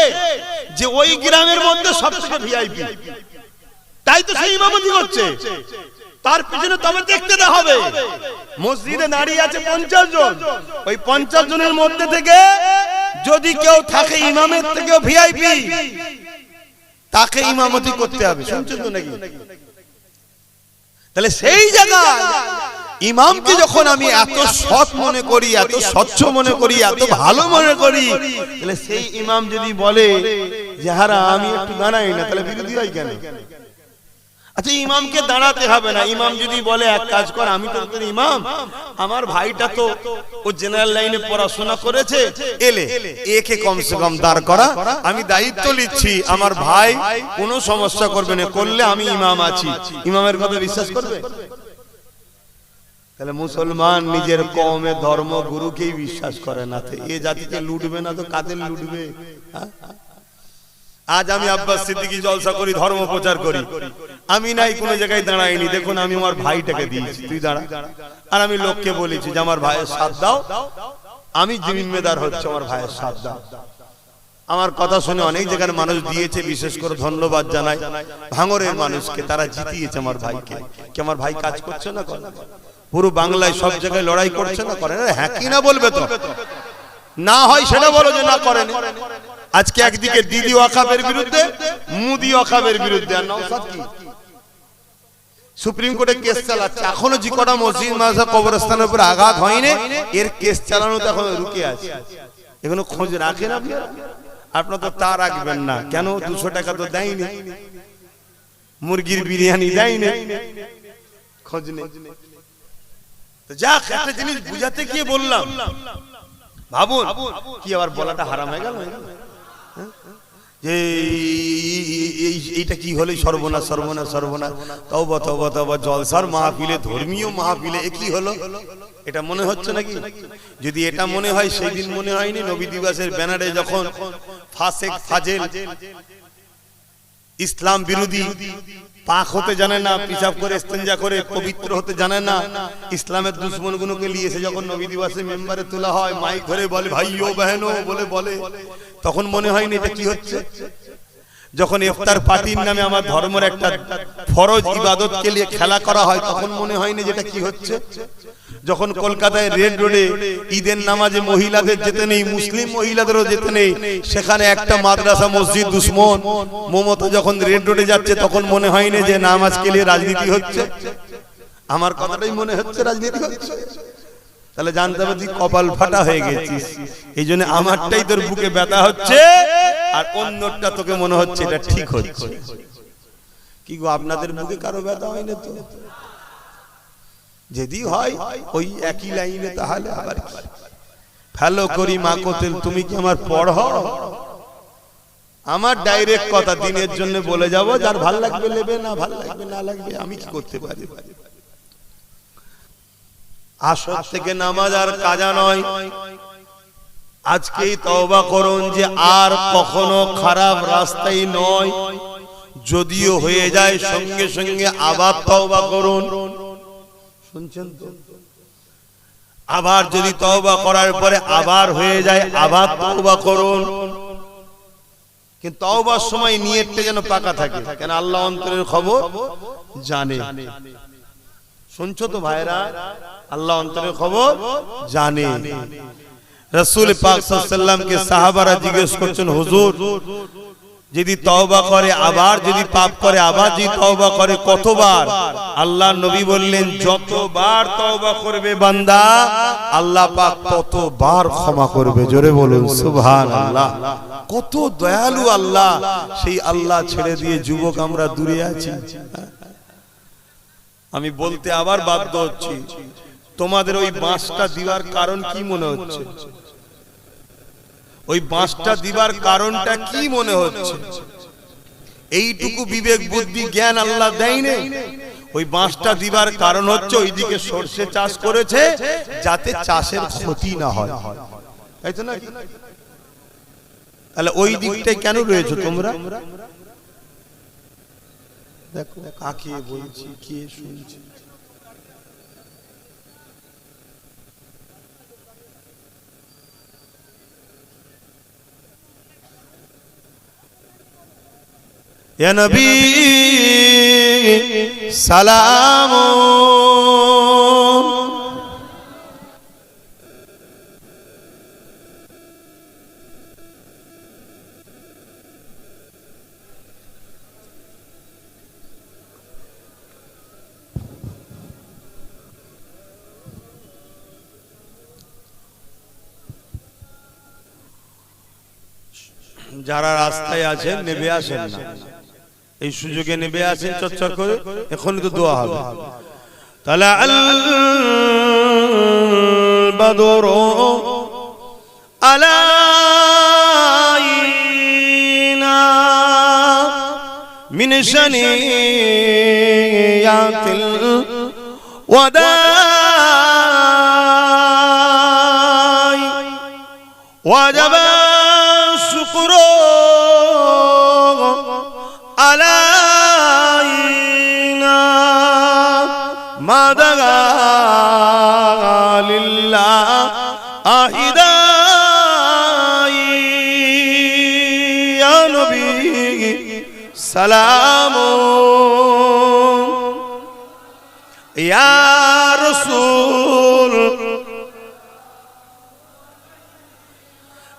S1: যে ওই গ্রামের মধ্যে সব থেকে ভিআইপি, তাই তো সেই ইমামতি করছে। তার পিছনে তবে দেখতে দেওয়া হবে। মসজিদে দাঁড়িয়ে আছে 50 জন, ওই 50 জনের মধ্যে থেকে যদি কেউ থাকে ইমামের থেকেও ভিআইপি, তাকে ইমামতি করতে হবে। শুনছেন তো নাকি? তাহলে সেই জায়গায় ইমামকে যখন আমি এত সৎ মনে করি, এত স্বচ্ছ মনে করি, এত ভালো মনে করি, তাহলে সেই ইমাম যদি বলে যে হারা আমি একটু দাঁড়াই না, তাহলে বিরোধী হয় কেন? আচ্ছা, ইমামকে দাঁড়াতে হবে না। ইমাম যদি বলে এক কাজ কর, আমি তো তোর ইমাম, আমার ভাইটা তো ও জেনারেল লাইনে পড়াশোনা করেছে, এলে একে কমসে কম দাঁড় করা, আমি দায়িত্ব নিচ্ছি, আমার ভাই কোনো সমস্যা করবে না, করলে আমি ইমাম আছি। ইমামের কথা বিশ্বাস করবে? তাহলে মুসলমান নিজের কওমে ধর্ম গুরুকেই বিশ্বাস করে না, এ জাতিকে লুটবে না তো কাদের লুটবে? আজ আমি আব্বাস সিদ্দিকী জলসা করি, ধর্ম প্রচার করি, আমি নাই কোনো জায়গায় দাঁড়াইনি, দেখুন আমি আমার ভাইটাকে দিয়েছি, তুই দাঁড়া। আর আমি লোককে বলেছি যে আমার ভাইয়ের সাথ দাও, আমি জিম্মেদার হচ্ছে আমার ভাইয়ের সাথ দাও। আমার কথা শুনে অনেক জায়গার মানুষ দিয়েছে, বিশেষ করে ধন্যবাদ জানাই ভাঙরের মানুষকে, তারা জিতিয়েছে আমার ভাইকে। কি আমার ভাই কাজ করছে না? করে। পুরো বাংলায় সব জায়গায় লড়াই করছে না? করে। হ্যাঁ কি না বলবে তো? না হয় সেটা বলো যে না করেন। আজকে একদিকে দিদি ওয়াকাবের বিরুদ্ধে, মুদি ওয়াকাবের বিরুদ্ধে, আর নওশাদ কি সুপ্রিম কোর্টে কেস চালাচ্ছে। এখনো যে কটা মসজিদ মাদ্রাসা কবরস্থানের উপর আঘাত হয়নি, এর কেস চালানো তো এখন রুকে আছে। এখনো খোঁজ রাখেন আপনারা? আপনারা তো তা রাখবেন না কেন? 200 টাকা তো দেয়নি, মুরগির বিরিয়ানি দেয়নি, খোঁজ নেই। তো যাক, একটা জিনিস বুঝাতে গিয়ে বললাম, ভাবুন কি আবার বলাটা হারাম হয়ে গেল যে এইটা কি হলো? সর্বনাশ সর্বনাশ সর্বনাশ। তওবা তওবা তওবা। জলসার মাহফিলে, ধর্মীয় মাহফিলে এ কি হলো? এটা মনে হচ্ছে নাকি? যদি এটা মনে হয়, সেই দিন মনে হয়নি নবী দিবসের ব্যানারে যখন ফাসেক ফাজেল, ইসলাম বিরোধী, পাক হতে জানে না, পিশাব করে ইস্তেঞ্জা করে পবিত্র হতে জানে না, ইসলামের দুশ্মন গুলোকে নিয়ে এসে যখন নবী দিবসে মেম্বারে তোলা হয়, মাইক ধরে বলে ভাইও বহেনো বলে, তখন মনে হয়নি এটা কি হচ্ছে? যখন ইফতার পার্টির নামে আমার ধর্মের একটা ফরজ ইবাদতকে নিয়ে খেলা করা হয়, তখন মনে হয়নি যেটা কি হচ্ছে? যখন কলকাতায় রেড রোডে ঈদের নামাজে মহিলাদের যেতে নেই, মুসলিম মহিলাদেরও যেতে নেই, সেখানে একটা মাদ্রাসা মসজিদ দুশ্মন মমতা যখন রেড রোডে যাচ্ছে, তখন মনে হয়নি যে নামাজকে নিয়ে রাজনীতি হচ্ছে? আমার কথাটাই মনে হচ্ছে রাজনীতি হচ্ছে। তাহলে জানতে হবে তুই কপাল ফাটা হয়ে গেছিস, এই জন্য আমারটাই তোর বুকে ব্যথা হচ্ছে, আর অন্যটা তোকে মনে হচ্ছে এটা ঠিক হচ্ছে। কি গো, আপনাদের বুকে কারো ব্যথা হয় না তো? যদি হয় ওই একই লাইনে, তাহলে আবার কি? ফেলো করি মা কোতেল, তুমি কি আমার পড়? আমার ডাইরেক্ট কথা দিনের জন্য বলে যাব, যার ভাল লাগবে নেবে, না ভাল লাগবে না লাগবে, আমি কি করতে পারি? আসর থেকে নামাজ আর কাজা নয়। আজকেই তওবা করুন যে আর কখনো খারাপ রাস্তায় নয়, যদিও হয়ে যায় সঙ্গে সঙ্গে আবার তওবা করুন। শুনছেন তো? আবার যদি তওবা করার পরে আবার হয়ে যায়, আবার তওবা করুন। কিন্তু তওবার সময় নিয়তটা যেন পাকা থাকে, কেন আল্লাহ অন্তরের খবর জানে। শুনছো তো ভাইরা? আল্লাহ অন্তরের খবর জানে। রাসূল পাক সাল্লাল্লাহু আলাইহি ওয়াসাল্লামকে সাহাবারা জিজ্ঞেস করছেন, হুজুর যদি তওবা করে আবার যদি পাপ করে আবার যদি তওবা করে কতবার? আল্লাহ নবী বললেন, যতবার তওবা করবে বান্দা আল্লাহ পাক ততবার ক্ষমা করবে। জোরে বলুন সুবহানাল্লাহ। কত দয়ালু আল্লাহ! সেই আল্লাহ ছেড়ে দিয়ে যুবক আমরা দূরে আছি। আমি বলতে আবার বাধ্য হচ্ছি, তোমাদের ওই বাঁশটা দিবার কারণ কি মনে হচ্ছে? ওই বাঁশটা দিবার কারণটা কি মনে হচ্ছে? এইটুকু বিবেক বুদ্ধি জ্ঞান আল্লাহ দেয়নি। ওই বাঁশটা দিবার কারণ হচ্ছে ওইদিকে সরষে চাষ করেছে যাতে চাষের ক্ষতি না হয়, তাই তো না? তাহলে ওই দিকটাই কেন রয়েছে তোমরা? দেখো কাকে বলছি, কে শুনছি। या नबी सलाम যারা রাস্তায় আছেন নেমে আসেন না, এই সুযোগে নেমে আসেন চচ্চর করে, এখনই তো দোয়া হবে। তালা আল বাদরু আলাইনা মিন শানিয়াতিল ওয়াদাই ওয়াজাবা শুকরু আলাইনা মাদাগা লিল্লাহ আহিদাই ইয়া নবী সালাম ইয়া রাসূল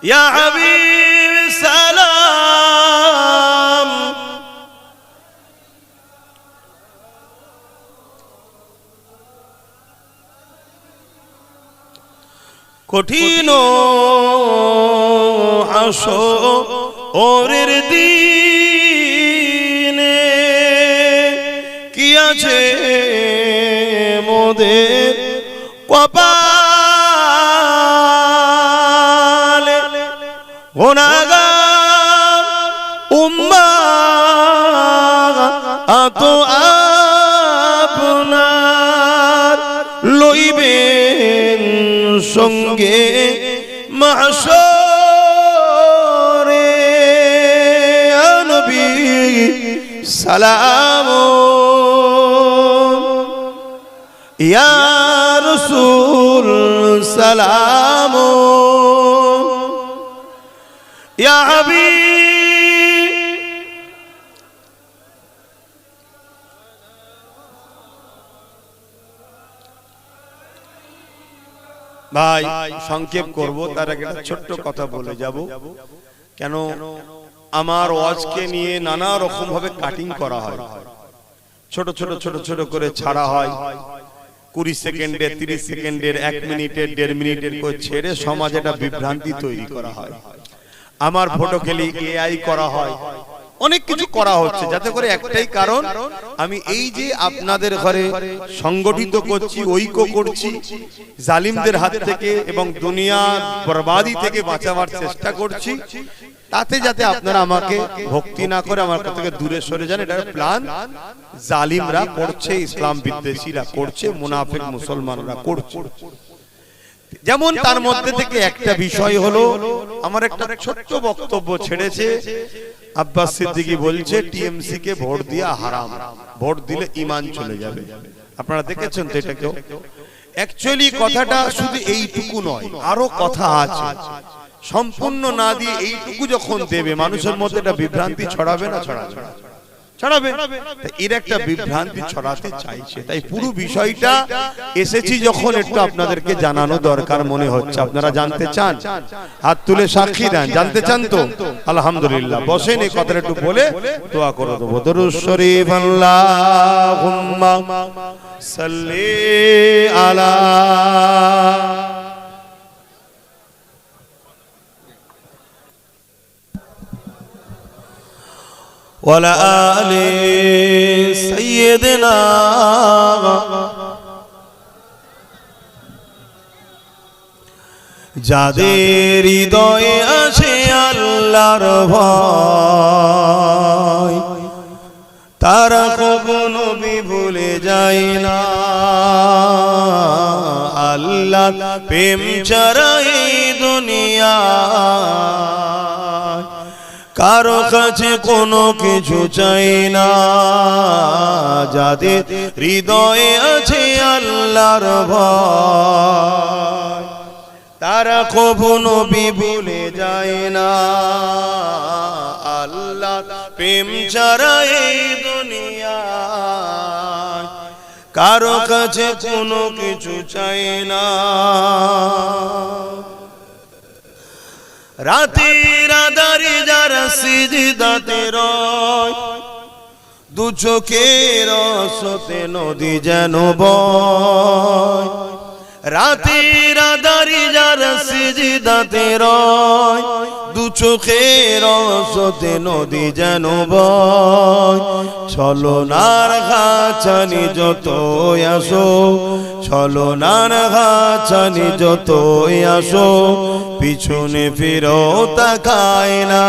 S1: ইয়া হাবিব সালাম কঠিন হাসরের দিনে কি আছে মোদের কপালে, গুনাহগার উম্মাত আপনার লইবেন সঙ্গে মাহশরে। ইয়া নবী সালাম ইয়া রাসূল সালাম ইয়া হাবিব। ভাই সংক্ষেপ করব, তার আগে একটা ছোট্ট কথা বলে যাব। কেন আমার ওয়াজকে নিয়ে নানা রকম ভাবে কাটিং করা হয়, ছোট ছোট ছোট ছোট করে ছাড়া হয়, 20 সেকেন্ডের, 30 সেকেন্ডের, 1 মিনিটের, 1.5 মিনিটের করে ছেড়ে সমাজে একটা বিভ্রান্তি তৈরি করা হয়। আমার ফটো খেলি এআই করা হয়, অনেক কিছু করা হচ্ছে, যাতে করে একটাই কারণ, আমি এই যে আপনাদের ঘরে সংগঠিত করছি, ঐক্য করছি, জালিমদের হাত থেকে এবং দুনিয়া বরবাদি থেকে বাঁচাবার চেষ্টা করছি, তাতে যাতে আপনারা আমাকে ভক্তি না করে আমার থেকে দূরে সরে যান, এটা প্ল্যান জালিমরা করছে, ইসলাম বিদ্বেষীরা করছে, মুনাফিক মুসলমানরা করছে। যেমন তার মধ্যে থেকে একটা বিষয় হলো, আমার একটা ছোট্ট বক্তব্য ছেড়েছে, আব্বাস সিদ্দিকী বলছে টিএমসি কে ভোট দেওয়া হারাম, ভোট দিলে ঈমান চলে যাবে। আপনারা দেখেছেন তো এটা? কেউ অ্যাকচুয়ালি কথাটা শুধু এইটুকু নয়, আরো কথা আছে। সম্পূর্ণ না দিয়ে এইটুকু যখন দেবে, মানুষের মধ্যে একটা বিভ্রান্তি ছড়াবে না? ছড়াবে। এর একটা বিভ্রান্তি ছড়াতে চাইছে, তাই পুরো বিষয়টা এসেছি যখন একটু আপনাদেরকে জানানো দরকার মনে হচ্ছে। আপনারা জানতে চান? হাত তুলে সাক্ষী দেন। জানতে চান তো? আলহামদুলিল্লাহ। বসেন, এই কথাটা একটু বলে দোয়া করে দেবো। দরুদ শরীফ। আল্লাহুম্মা সাল্লি আলা ওয়ালা আলি সাইয়্যিদিনা যাদের হৃদয়ে আছে আল্লাহর ভয় তারা কখনো ভুলে যায় না। আল্লাহ প্রেম ছাড়া এই দুনিয়া কারো কাছে কোনো কিছু চাই না। যাদের হৃদয়ে আছে আল্লাহর ভয় তারা কখনো ভুলে যায় না। আল্লাহ প্রেম ছাড়া এই দুনিয়া কারো কাছে কোনো কিছু চাই না। রাতের আঁধারে যারা সিজদাতে রয় দু চোখের আশাতে নদী যেন বয়। রাতের আঁধারে যারা সিজদাতে রয় দু চোখের আশাতে নদী যেন বয়। ছলনার ঘাছানি যতই আসো ছলনার ঘাছানি যতই আসো পিছনে ফিরো তাকায় না।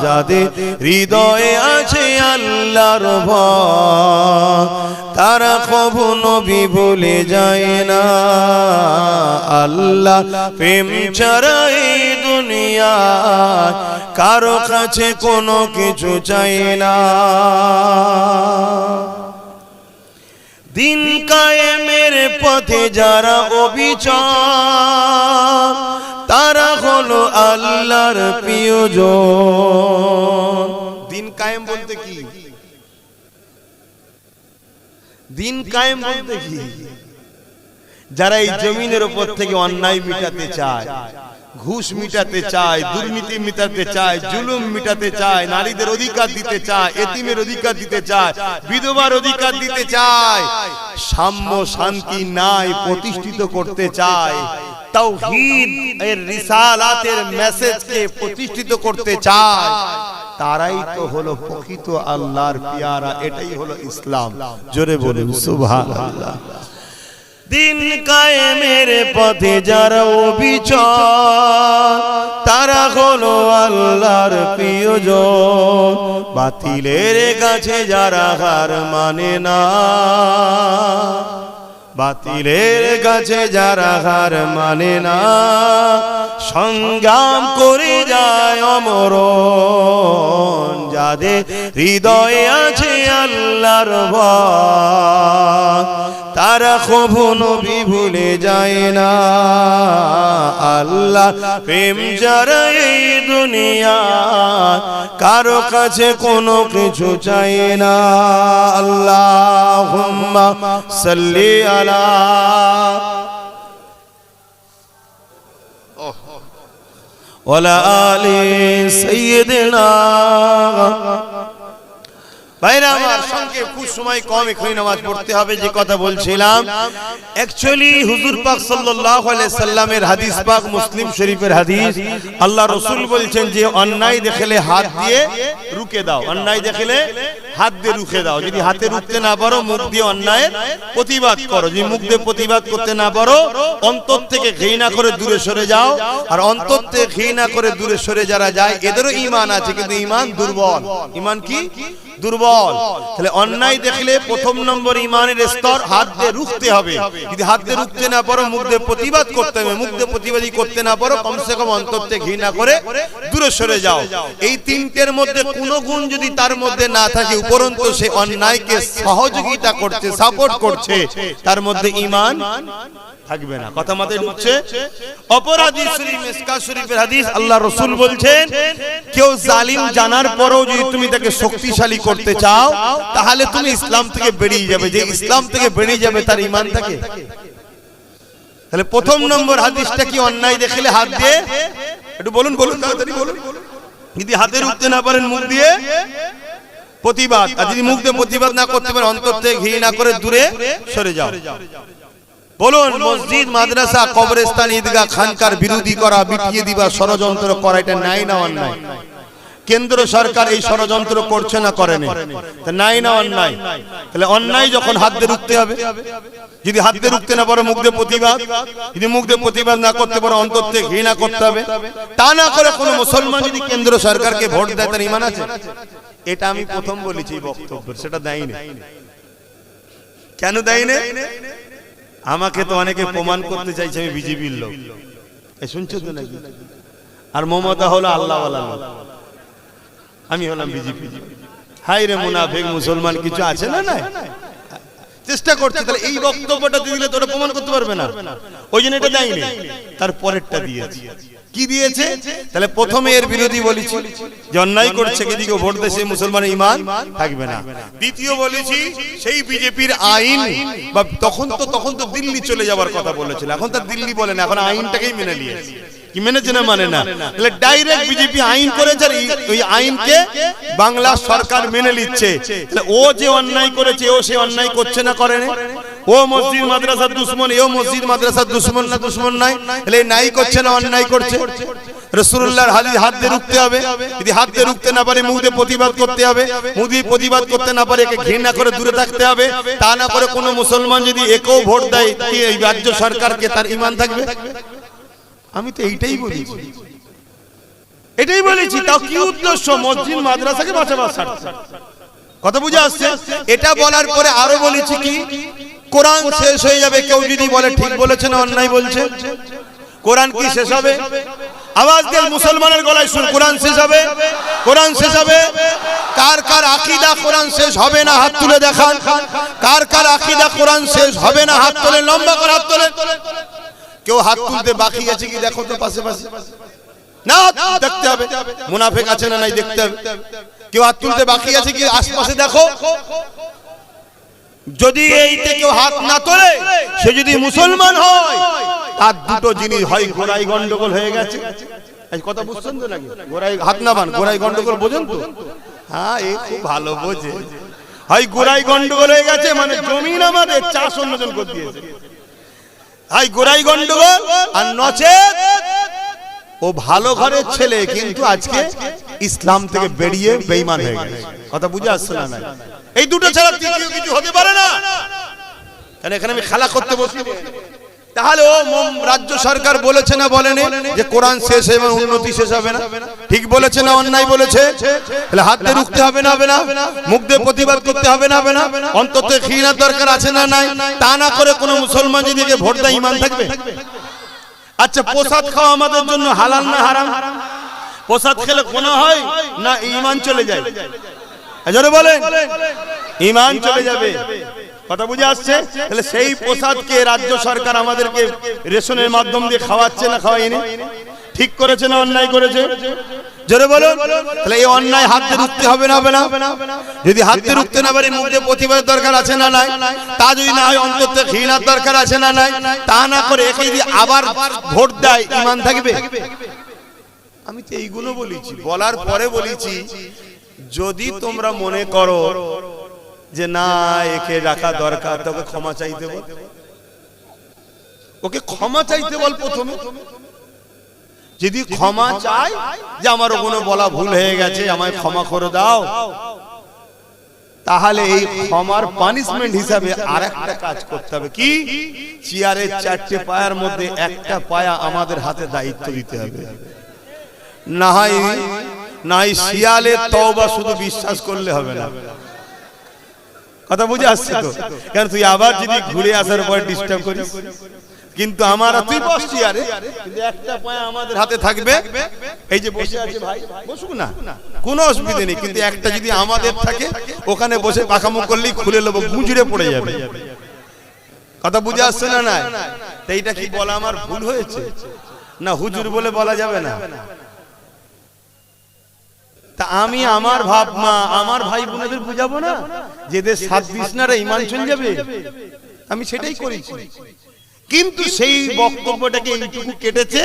S1: যাদের হৃদয়ে আছে আল্লাহর ভয় তারা কখনো ভুলে যায় না। আল্লাহ প্রেম ছাড়া এই দুনিয়া কারো কাছে কোনো কিছু চাই না। দিন কায়েমের পথে যারা অবিচল তারা হলো আল্লাহর প্রিয়জন। দিন কায়েম বলতে কি? দিন কায়েম বলতে কি? যারা এই জমিনের উপর থেকে অন্যায় মিটাতে চায়, ঘুষ মিটাতে চায়, দুর্নীতি মিটাতে চায়, জুলুম মিটাতে চায়, নারীদের অধিকার দিতে চায়, এতিমের অধিকার দিতে চায়, বিধবার অধিকার দিতে চায়, সাম্য শান্তি ন্যায় প্রতিষ্ঠিত করতে চায়, তাওহীদ এর রিসালাতের মেসেজকে প্রতিষ্ঠিত করতে চায়, তারাই তো হলো প্রকৃত আল্লাহর পেয়ারা। এটাই হলো ইসলাম। জোরে বলুন সুবহানাল্লাহ। দিন কায়েমের পথে যারা অবিচল তারা হলো আল্লাহর প্রিয়জন। বাতিলের কাছে যারা হার মানে না বাতিলের কাছে যারা হার মানে না সংগ্রাম করে যায় অমরণ। যাদের হৃদয়ে আছে আল্লাহর ভয় তারা কখনো ভুলে যায় না। আল্লাহ প্রেম ছাড়া এই দুনিয়া কারো কাছে কোনো কিছু চাই না। আল্লাহুম্মা সাল্লি আলা ওয়ালা আলি সাইয়্যিদিনা। ভাইরা আমার, সংক্ষেপ খুব সময় কম, এখনই নামাজ পড়তে হবে। যে কথা বলছিলাম, অ্যাকচুয়ালি হুজুর পাক সাল্লাল্লাহু আলাইহি সাল্লামের হাদিস পাক মুসলিম শরীফের হাদিস। আল্লাহ রাসূল বলছেন যে অন্যায় দেখলে হাত দিয়ে রুখে দাও, অন্যায় দেখলে হাত দিয়ে রুখে দাও। যদি হাতে রুখতে না পারো মুখ দিয়ে অন্যায়ের প্রতিবাদ করো। যদি মুখ দিয়ে প্রতিবাদ করতে না পারো অন্তর থেকে ঘৃণা করে দূরে সরে যাও। আর অন্তর থেকে ঘৃণা করে দূরে সরে যারা যায় এদেরও ঈমান আছে, কিন্তু ঈমান দুর্বল। ঈমান কি? দুর্বল। তাহলে অন্যায় দেখলে প্রথম নম্বর ঈমানের স্তর হাত দিয়ে রুখতে হবে। যদি হাত দিয়ে রুখতে না পারো মুখ দিয়ে প্রতিবাদ করতে হবে। মুখ দিয়ে প্রতিবাদী করতে না পারো কমসে কম অন্তর থেকে ঘৃণা করে দূরে সরে যাও। এই তিনটের মধ্যে কোনো গুণ যদি তার মধ্যে না থাকে, উপরন্তু সে অন্যায়কে সহযোগিতা করছে, সাপোর্ট করছে, তার মধ্যে ঈমান থাকবে না। কথা মাথায় ঢুকছে? অপরাধী শরীফ মিসকাত শরীফের হাদিস, আল্লাহ রাসূল বলছেন কেউ জালিম জানার পরেও যদি তুমি তাকে শক্তিশালী করতে চাও তাহলে তুমি ইসলাম থেকে বেরিয়ে যাবে। যে ইসলাম থেকে বেরিয়ে যাবে তার ঈমান থাকে। তাহলে প্রথম নম্বর হাদিসটা কি? অন্যায় দেখলে হাত দিয়ে, একটু বলুন বলুন তাড়াতাড়ি বলুন। যদি হাতে রুখতে না পারেন মুখ দিয়ে প্রতিবাদ, আর যদি মুখ দিয়ে প্রতিবাদ না করতে পারেন অন্তর থেকে ঘৃণা করে দূরে সরে যাও। বলুন, মসজিদ, মাদ্রাসা, কবরস্থান, ঈদগাহ, খানকার বিরোধী করা, মিটিয়ে দিবা, ষড়যন্ত্র করা, এটা ন্যায় না অন্যায়? কেন্দ্র সরকার এই ষড়যন্ত্র করছে না করেনি, নাই না অন্যায়? তাহলে অন্যায় যখন হাত দিয়ে রুখতে হবে, যদি হাত দিয়ে রুখতে না পারো মুখ দিয়ে প্রতিবাদ, যদি মুখ দিয়ে প্রতিবাদ না করতে পারো অন্তর থেকে ঘৃণা করতে হবে। তা না করে কোনো মুসলমান যদি কেন্দ্র সরকারকে ভোট দেয় তার ঈমান আছে? এটা আমি প্রথম বলেছি বক্তব্য, সেটা দেয়নি। কেন দেয়নি? আমাকে তো অনেকে প্রমাণ করতে চাইছে আমি বিজেপির লোক, শুনছো তো নাকি? আর মমতা হলো আল্লাহওয়ালা লোক, আমি হলাম বিজেপি। হাই রে মুনাফিক মুসলমান কিছু আছে না? নাই, চেষ্টা করছে। তাহলে এই বক্তব্যটা দিলে তোরা প্রমাণ করতে পারবে না, ওই জন্য এটা দেয়নি। তারপরেরটা দিয়েছে। কি দিয়েছে? তাহলে প্রথমে এর বিরোধী বলেছি যে অন্যায় করছে, এদিকে ভোট দেয় সেই মুসলমানের ঈমান থাকবে না। দ্বিতীয় বলেছি সেই বিজেপির আইন, বা তখন তো দিল্লি চলে যাওয়ার কথা বলেছিল, এখন তো দিল্লি বলে না, এখন আইনটাকেই মেনে নিয়েছে। কি মেনেছে না? মানে না। তাহলে ডাইরেক্ট বিজেপি আইন করেছে, ওই আইনকে বাংলা সরকার মেনে নিচ্ছে। তাহলে ও যে অন্যায় করেছে ও সে অন্যায় করছে না করে না? ও মসজিদ মাদ্রাসার দুশমন, এও মসজিদ মাদ্রাসার দুশমন না? দুশমন নাই। তাহলে নাই করছে না অন্যায় করছে? রাসূলুল্লাহর হাত দিয়ে রুখতে হবে, যদি হাত দিয়ে রুখতে না পারে মুখ দিয়ে প্রতিবাদ করতে হবে, মুখ দিয়ে প্রতিবাদ করতে না পারে একে ঘৃণা করে দূরে থাকতে হবে। তা না করে কোনো মুসলমান যদি একেও ভোট দেয় এই রাজ্য সরকারকে, তার ঈমান থাকবে? আমি তো এইটাই বলেছি, এটাই বলেছি। তাও কি উদ্দেশ্য? মসজিদ মাদ্রাসাকে বাঁচাবার স্বার্থে। কথা বুঝে আসছে? এটা বলার পরে আরো বলেছি কি, কোরআন শেষ হয়ে যাবে কেউ যদি বলে ঠিক বলেছে না অন্যায় বলছে? কোরআন কি শেষ হবে? আওয়াজ দিয়ে মুসলমানের গলায় শুন, কোরআন শেষ হবে? কোরআন শেষ হবে? কার কার আকীদা কোরআন শেষ হবে না হাত তুলে দেখান। কার কার আকীদা কোরআন শেষ হবে না হাত তুলে, লম্বা করে হাত তুলে। কেউ হাত তুলতে বাকি আছে কি দেখো তো পাশে পাশে, না দেখতে হবে মুনাফিক আছে না নাই দেখতে হবে। কেউ হাত তুলতে বাকি আছে কি আশপাশে দেখো। যদি এইতে কেউ হাত না তোলে সে যদি মুসলমান হয়, তার দুটো জিনিস হয়, গোড়াই গন্ডগোল হয়ে গেছে। কথা বুঝছেন তো নাকি? গোড়াই হাত না বান, গোড়াই গন্ডগোল বোঝেন তো? হ্যাঁ, এই খুব ভালো বোঝে। হয় গোড়াই গন্ডগোল হয়ে গেছে মানে জমিন আমাদের, চাষ অন্যজন করে দিয়েছে। হাই গোড়াই গন্ডগোল, আর নচেত ও ভালো ঘরের ছেলে কিন্তু আজকে ইসলাম থেকে বেরিয়ে বেঈমান হয়ে গেছে। কথা বুঝে আসছে না? এই দুটো ছাড়া তৃতীয় কিছু হতে পারে না। কারণ এখানে আমি খেলা করতে বসি। তাহলে ও রাজ্য সরকার বলেছে না বলেনি যে কোরআন শেষ এবং উন্নতি শেষ হবে না? ঠিক বলেছে না অন্যায় বলেছে? তাহলে হাত দিয়ে রুখতে হবে না হবে না? মুখ দিয়ে প্রতিবাদ করতে হবে না হবে না? অন্তত ঘৃণার দরকার আছে না নাই? তা না করে কোনো মুসলমান যদি ভোট দেয় ঈমান থাকবে? আচ্ছা, প্রসাদ খাওয়া আমাদের জন্য হালাল না হারাম? প্রসাদ খেলে গুনাহ হয় না ঈমান চলে যায়? জোরে বলেন, ঈমান চলে যাবে। কথা বুঝে আসছে? তাহলে সেই প্রসাদকে রাজ্য সরকার আমাদেরকে রেশনের মাধ্যম দিয়ে খাওয়াচ্ছে না খাওয়ায়নি? ঠিক করেছে না অন্যায় করেছে? জোরে বলো। তাহলে এই অন্যায় হাত দিয়ে রুখতে হবে না হবে না? যদি হাত দিয়ে রুখতে না পারে মুখ দিয়ে প্রতিবাদের দরকার আছে না নাই? তা যদি না হয় অন্তত ঘৃণার দরকার আছে না নাই? তা না করে একে যদি আবার ভোট দেয় ঈমান থাকবে? আমি তো এইগুলো বলেছি, বলার পরে বলেছি যদি তোমরা মনে করো যে না একে রাখা দরকার, তোকে ক্ষমা চাইতে বল, ওকে ক্ষমা চাইতে বল প্রথমে। যদি ক্ষমা চাই যে আমার কোনো বলা ভুল হয়ে গেছে, আমায় ক্ষমা করে দাও, তাহলে এই ক্ষমার পানিশমেন্ট হিসাবে আরেকটা কাজ করতে হবে। কি? চেয়ারের চারটে পায়ার মধ্যে একটা পায়া আমাদের হাতে দায়িত্ব দিতে হবে। না হয় শিয়ালের তওবা শুধু বিশ্বাস করলে হবে না। কথা বুঝে আসছে তো? কারণ তুই আবার যদি ঘুরে আসার পর ডিস্টার্ব করিস, কিন্তু আমার তুই বসছি আরে, কিন্তু একটা পায়া আমাদের হাতে থাকবে। এই যে বসে আছে ভাই, বসুক না, কোনো অসুবিধা নেই, কিন্তু একটা যদি আমাদের থাকে ওখানে বসে পাকামো করলেই খুলে নেবো, গুঁজরে পড়ে যাবে। কথা বুঝে আসছে না? না এইটা কি বলা আমার ভুল হয়েছে? না হুজুর বলে বলা যাবে না? তা আমি আমার ভাব মা আমার ভাই বোনেদের বুঝাবো না যেদের সাত দিস না ঈমান চলে যাবে? আমি সেটাই করেছি। কিন্তু সেই বক্তব্যটাকে এইটুকু কেটেছে,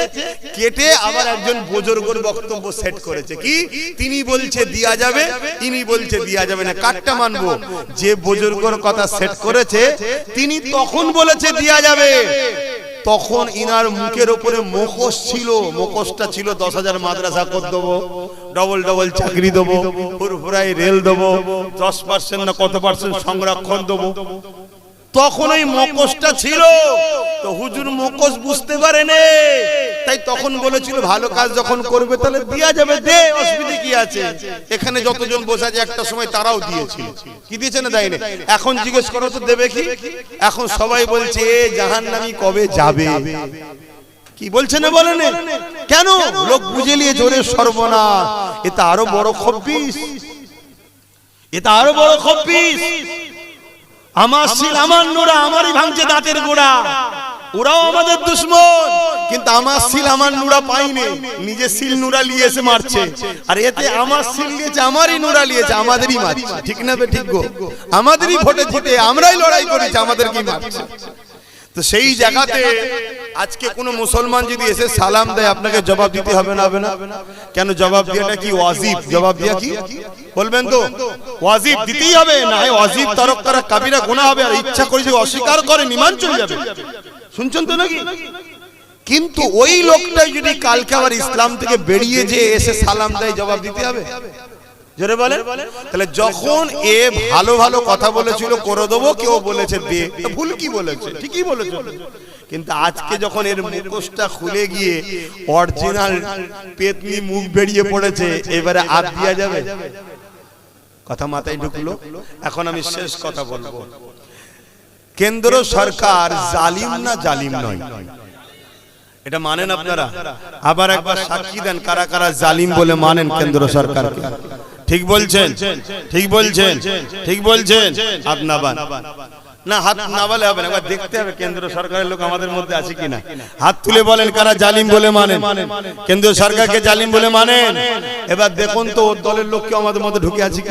S1: কেটে আবার একজন বুজুর্গের বক্তব্য সেট করেছে। কি? তিনি বলছে দিয়া যাবে, তিনি বলছে দিয়া যাবে না। কাটটা মানবো? যে বুজুর্গের কথা সেট করেছে তিনি তখন বলেছে দিয়া যাবে, তখন ইনার মুখের উপরে মুখোশ ছিল, মুখোশটা ছিল 10,000 মাদ্রাসা করে দেবো, ডবল ডবল চাকরি দেবো, ফুরফুরাই রেল দেবো, 10% না কত পার্সেন্ট সংরক্ষণ দেবো। তখন ওই মকসটা ছিল, তো হুজুর মকস বুঝতে পারেনি, তাই তখন বলেছিল ভালো কাজ যখন করবে তাহলে দেয়া যাবে, দে, অসুবিধা কি আছে। এখানে যতজন বসে আছে একটা সময় তারাও দিয়েছিল, কি দিয়েছে না দেয়নি। এখন জিজ্ঞেস করো তো দেবে কি। এখন সবাই বলছে জাহান্নামী কবে যাবে, কি বলছে না বলেন কেন, লোক বুঝে নিয়ে জোরে সর্বনাশ। এটা আরো বড় খব্বিস, এটা আরো বড় খব্বিস। আমার সিল আমার নুরা আমারই ভাঙছে দাঁতের গোড়া, ওরাও আমাদের দুশ্মন, কিন্তু আমার সিল আমার নুরা পাইনি, নিজে সিল নুরা নিয়ে এসে মারছে। আর এতে আমার সিল নিয়েছে, আমারই নুরা নিয়েছে, আমাদেরই মারছে। ঠিক না বে ঠিক গো, আমাদেরই ভোটে জিতে আমরাই লড়াই করেছি, আমাদেরকেই মারছে। তো সেই জায়গাতে আজকে কোন মুসলমান যদি এসে সালাম দেয় আপনাকে জবাব দিতে হবে না, হবে না কেন? জবাব দেওয়াটা কি ওয়াজিব? জবাব দেওয়া কি বলবেন তো ওয়াজিব দিতেই হবে, না হয় ওয়াজিব তরক করা কাবিরা গুনাহ হবে। আর ইচ্ছা করে যদি অস্বীকার করে ঈমান চলে যাবে, শুনছেন তো নাকি? কিন্তু ওই লোকটাই যদি কালকে আবার ইসলাম থেকে বেরিয়ে যে এসে সালাম দেয়, জবাব দিতে হবে, জোরে বলেন। তাহলে যখন এ ভালো ভালো কথা বলেছিল করে দেবো, কেউ বলেছে দে, ভুল কি বলেছে, ঠিকই বলেছে। কিন্তু আজকে যখন এর মুখোশটা খুলে গিয়ে অরিজিনাল পেতনি মুখ বেরিয়ে পড়েছে, এবারে আর দেয়া যাবে? কথা মাথায় ঢুকলো। এখন আমি শেষ কথা বলবো, কেন্দ্র সরকার জালিম না জালিম নয়, এটা মানেন আপনারা? আবার একবার সাক্ষী দেন কারা কারা জালিম বলে মানেন কেন্দ্র সরকারকে। ঠিক বলছেন, ঠিক বলছেন, ঠিক বলছেন। হাত নাবান না, হাত না বলে হবে না, একবার দেখতে হবে কেন্দ্র সরকারের লোক আমাদের মধ্যে আছে কিনা। হাত তুলে বলেন কারা জালিম বলে মানেন, কেন্দ্র সরকারকে জালিম বলে মানেন। এবার দেখুন তো ওর দলের লোক কি আমাদের মধ্যে ঢুকে আছে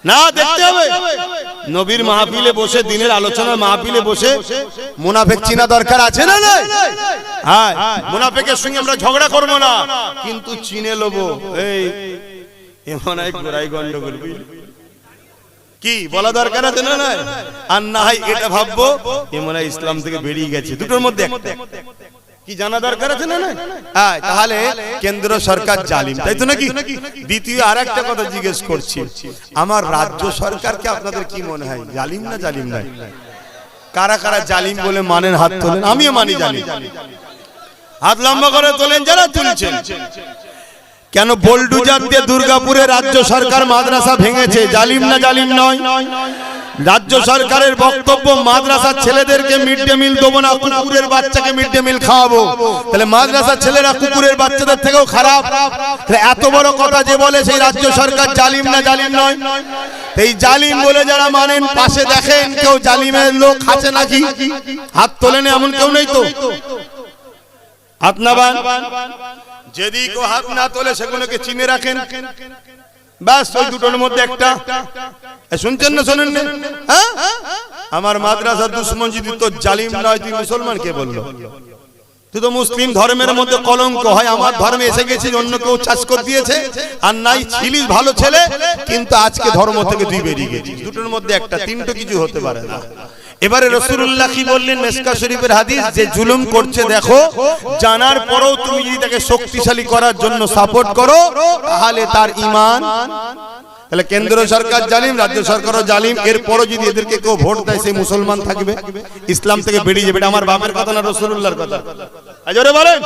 S1: না, দেখতে হবে। নবীর মাহফিলে বসে, দিনের আলোচনার মাহফিলে বসে মুনাফিক চিনা দরকার আছে না? হ্যাঁ, মুনাফিকের সঙ্গে আমরা ঝগড়া করব না, কিন্তু চিনে লবো। এই এমন এক গোড়াই গন্ডগোল কি বলা দরকার আছে না? আর না হয় এটা ভাববো এমন ইসলাম থেকে বেরিয়ে গেছে, দুটোর মধ্যে একটা কি জানা দরকার আছে না? হ্যাঁ, তাহলে কেন্দ্র সরকার জালিম, তাই তো নাকি? দ্বিতীয় আর একটা কথা জিজ্ঞেস করছি, আমার রাজ্য সরকারকে আপনাদের কি মনে হয় জালিম না জালিম নয়? কারা কারা জালিম বলে মানেন হাত তোলেন। আমিও মানি জালিম, হাত লম্বা করে তোলেন যারা তুলছেন। কেন বোলডুজার দিয়ে দুর্গাপুরে রাজ্য সরকার মাদ্রাসা ভেঙেছে, জালিম না জালিম নয়? রাজ্য সরকারের বক্তব্য মাদ্রাসার ছেলেদেরকে মিড ডে মিল দেবো না, কুকুরের বাচ্চাকে মিড ডে মিল খাওয়াবো। তাহলে মাদ্রাসার ছেলেরা কুকুরের বাচ্চাদের থেকেও খারাপ। এত বড় কথা যে বলে সেই রাজ্য সরকার জালিম না জালিম নয়? এই জালিম বলে যারা মানেন পাশে দেখেন কেউ জালিমের লোক আছে নাকি? হাত তোলেন, এমন কেউ নেই তো? হাত নাবান। যদি কেউ হাত না তোলে সেগুলোকে চিনে রাখেন, ব্যাস ওই দুটোর মধ্যে একটা। শুনছেন না শোনেন না? আমার মাদ্রাসার দুশ্মন যদি তো জালিম নয়, তুই মুসলমান কে বললো? তুই তো মুসলিম ধর্মের মধ্যে কলঙ্ক। হয় আমার ধর্মে এসে গেছিস, অন্য কেউ চাষ করে দিয়েছে, আর নাই ছিলিস ভালো ছেলে, কিন্তু আজকে ধর্ম থেকে তুই বেরিয়ে গেছিস। দুটোর মধ্যে একটা, তিনটা কিছু হতে পারে না। এবারে রাসূলুল্লাহ কি বললেন মেসকা শরীফের হাদিস, যে জুলুম করছে দেখো, জানার পরেও তুমি যদি তাকে শক্তিশালী করার জন্য সাপোর্ট করো, তাহলে তার ঈমান। তাহলে কেন্দ্র সরকার জালিম, রাজ্য সরকারও জালিম। এরপরও যদি এদেরকে কেউ ভোট দেয়, সেই মুসলমান থাকবে, ইসলাম থেকে বেরিয়ে যাবে। এটা আমার বাপের কথা না, রাসূলুল্লাহর কথা। আজরে বলেন,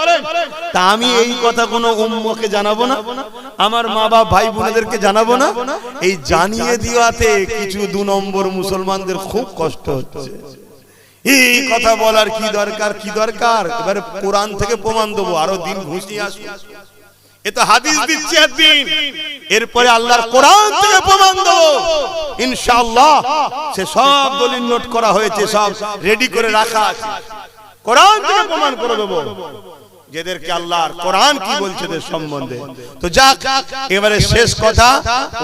S1: তা আমি এই কথা কোনো উম্মকে জানাবো না, আমার মা বাপ ভাই বোনেদেরকে জানাবো না। এই জানিয়ে দিওয়াতে কিছু 2 নম্বর মুসলমানদের খুব কষ্ট হচ্ছে। এই কথা বলার কি দরকার, কি দরকার? এবারে কোরআন থেকে প্রমাণ দেবো, আরো দিন ঘুষিয়ে আসবে। এটা হাদিস দিচ্ছে একদিন, এরপরে আল্লাহর কোরআন থেকে প্রমাণ দেবো ইনশাআল্লাহ। সে সব দলিল নোট করা হয়েছে, সব রেডি করে রাখা আছে, কোরআন থেকে প্রমাণ করে দেবো যেদেরকে আল্লাহর কোরআন কি বলছে এদের সম্বন্ধে। তো যাক, এবারে শেষ কথা,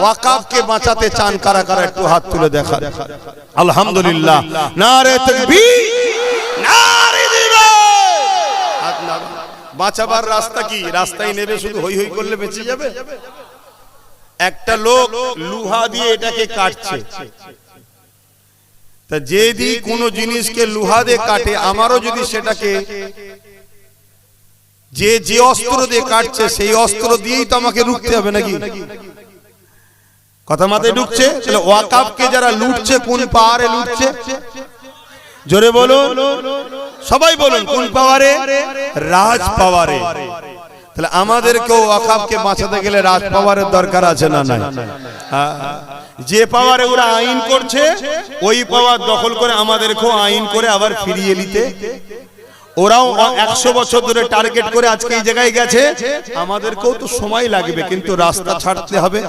S1: ওয়াকাফকে বাঁচাতে চান কারা কারা একটু হাত তুলে দেখা। আলহামদুলিল্লাহ, নারে তাকবীর, নারে জিহাদ। বাঁচাবার রাস্তা কি? রাস্তায় নেবে শুধু হই হই করলে বেঁচে যাবে? একটা লোক লোহা দিয়ে এটাকে কাটছে, তা যদি কোনো জিনিসকে লোহা দিয়ে কাটে, আমারও যদি সেটাকে
S2: যে যে অস্ত্র দিয়ে কাটছে সেই অস্ত্র দিয়েই তো আমাকে রুখতে হবে নাকি? কথা মাথায় ঢুকছে? তাহলে ওয়াকাফকে যারা লুটছে কোন পাওয়ারে লুটছে? জোরে বলুন, সবাই বলুন, কোন পাওয়ারে? রাজ পাওয়ারে। তাহলে আমাদেরকেও ওয়াকাফকে বাঁচাতে গেলে রাজ পাওয়ারের দরকার আছে না নাই? যে পাওয়ারে ওরা আইন করছে ওই পাওয়ার দখল করে আমাদেরকেও আইন করে আবার ফিরিয়ে নিতে। ওরাও 100 বছর ধরে টার্গেট করে আজকে এই জায়গায় গেছে, আমাদেরকেও তো সময় লাগবে, কিন্তু রাস্তা ছাড়তে হবে।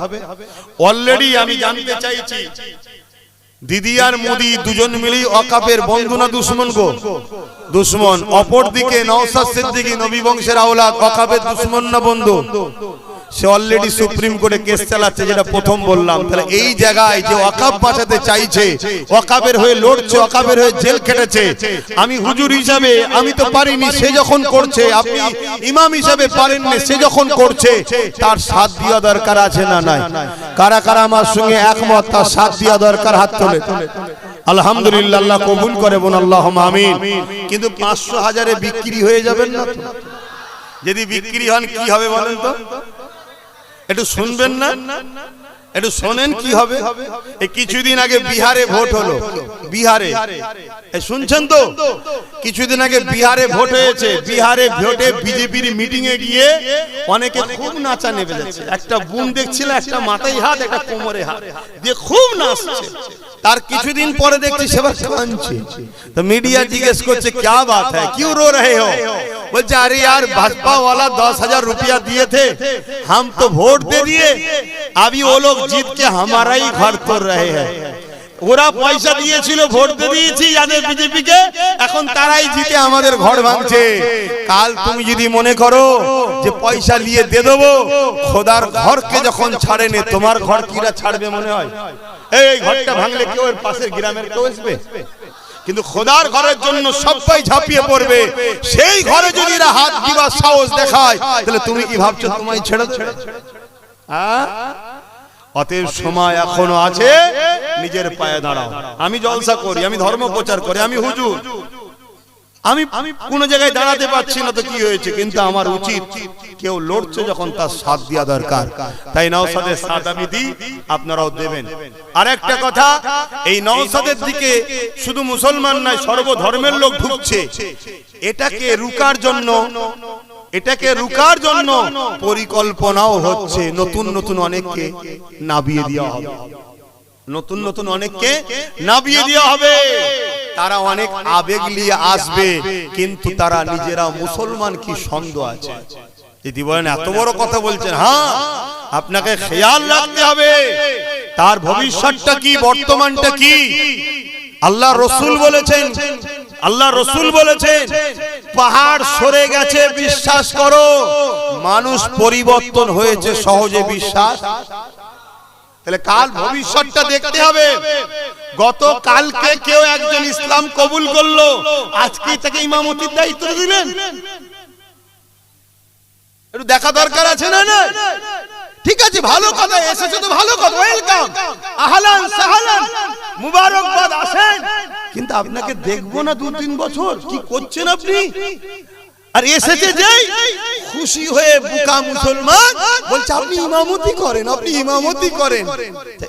S2: অলরেডি আমি জানতে চাইছি দিদি আর মোদি দুজন মিলেই ওয়াকাফের বন্ধু না দুশমন গো? দুশমন। অপরদিকে নওশাদ সিদ্দিকী নবী বংশের আওলাদ, ওয়াকাফের দুশমন না বন্ধু? সে অলরেডি সুপ্রিম কোর্টে কেস চালাচ্ছে, যেটা প্রথম বললাম। তাহলে এই জায়গায় যে ওয়াকাফ বাঁচাতে চাইছে, ওয়াকাফের হয়ে লড়ছে, ওয়াকাফের হয়ে জেল খেটেছে, আমি হুজুর হিসাবে আমি তো পারিনি, সে যখন করছে, আপনি ইমাম হিসাবে পারেননি, সে যখন করছে, তার সাথ দেওয়া দরকার আছে না নাই? কারা কারা আমার সঙ্গে একমত তার সাথ দেওয়া দরকার? হাত তোলে। আলহামদুলিল্লাহ, আল্লাহ কবুল করে, বোন আল্লাহুম্মা আমিন। কিন্তু 500,000-এ বিক্রি হয়ে যাবেন না? যদি বিক্রি হন কি হবে বলেন তো? একটু শুনবেন না? একটু শোনেন কি হবে। এই কিছুদিন আগে বিহারে ভোট হলো। বিহারে শুনছেন তো? কিছুদিন আগে বিহারে ভোট হয়েছে। বিহারে ভোটে বিজেপির মিটিং এ গিয়ে অনেকে খুব নাচা নেমে যাচ্ছে। একটা বোন দেখছিল, একটা মাথায় হাত, একটা কোমরে হাত দিয়ে খুব নাচছে। তার কিছুদিন পরে দেখছি সেবার কাঁদছে। তো মিডিয়া জিজ্ঞেস করছে क्या बात है, क्यों रो रहे हो? बोलছে अरे यार भाजपा वाला 10,000 रुपया दिए थे, हम तो वोट दे दिए, अभी वो लोग जीत के हमारा ही घर तोड़ रहे हैं। ওরা পয়সা দিয়েছিল, ভোট দিয়ে দিয়েছি যাদের বিজেপিকে, এখন তারাই জিতে আমাদের ঘর ভাঙছে। কাল তুমি যদি মনে করো যে পয়সা নিয়ে দিয়ে দেবো, খোদার ঘরকে যখন ছাড়েনি, তোমার ঘর কিরা ছাড়বে মনে হয়? এই ঘরটা ভাঙলে কেউ এর পাশের গ্রামের কেউ আসবে? কিন্তু খোদার ঘরের জন্য সবাই ঝাঁপিয়ে পড়বে। সেই ঘরে যদি এরা হাত দিবার সাহস দেখায়, তাহলে তুমি কি ভাবছো তোমায় ছেড়ে ছেড়ে? অতএব সময় এখনো আছে, নিজের পায়ে দাঁড়াও। আমি জলসা করি, আমি ধর্ম প্রচার করি, আমি হুজুর, আমি কোন জায়গায় দাঁড়াতে পারছি না, তো কি হয়েছে? কিন্তু আমার উচিত, কেউ লড়ছে যখন তার সাথ দেওয়া দরকার। তাই নওশাদের সাথ আমি দিই, আপনারাও দেবেন। আর একটা কথা, এই নওশাদের দিকে শুধু মুসলমান নয়, সর্বধর্মের লোক ঢুকছে। এটাকে রুকার জন্য পরিকল্পনাও হচ্ছে। নতুন নতুন অনেককে নাবিয়ে দেওয়া হবে, নতুন নতুন অনেককে নাবিয়ে দেওয়া হবে। তারা অনেক আবেগ নিয়ে আসবে, কিন্তু তারা নিজেরা মুসলমান কি সন্দেহ আছে? যদি বলেন এত বড় কথা বলছেন, হ্যাঁ, আপনাকে খেয়াল রাখতে হবে তার ভবিষ্যৎটা কি, বর্তমানটা কি। আল্লাহ রসুল বলেছেন, পাহাড় সরে গেছে বিশ্বাস করো, মানুষ পরিবর্তন হয়েছে সহজে বিশ্বাস। তাহলে কাল ভবিষ্যৎটা দেখতে হবে। গতকালকে কেউ একজন ইসলাম কবুল করলো, আজকে তাকে ইমামতির দায়িত্ব দিলেন, একটু দেখা দরকার আছে না? না, ঠিক আছে, ভালো কথা এসেছে তো ভালো কথা, ওয়েলকাম, আহলান সাহলান, মুবারকবাদ, আসেন। কিন্তু আপনাকে দেখবো না 2-3 বছর, কি করছেন আপনি? আর এসেছে যেই খুশি হয়ে বুকা মুসলমান বলছে আপনি ইমামতি করেন, আপনি ইমামতি করেন।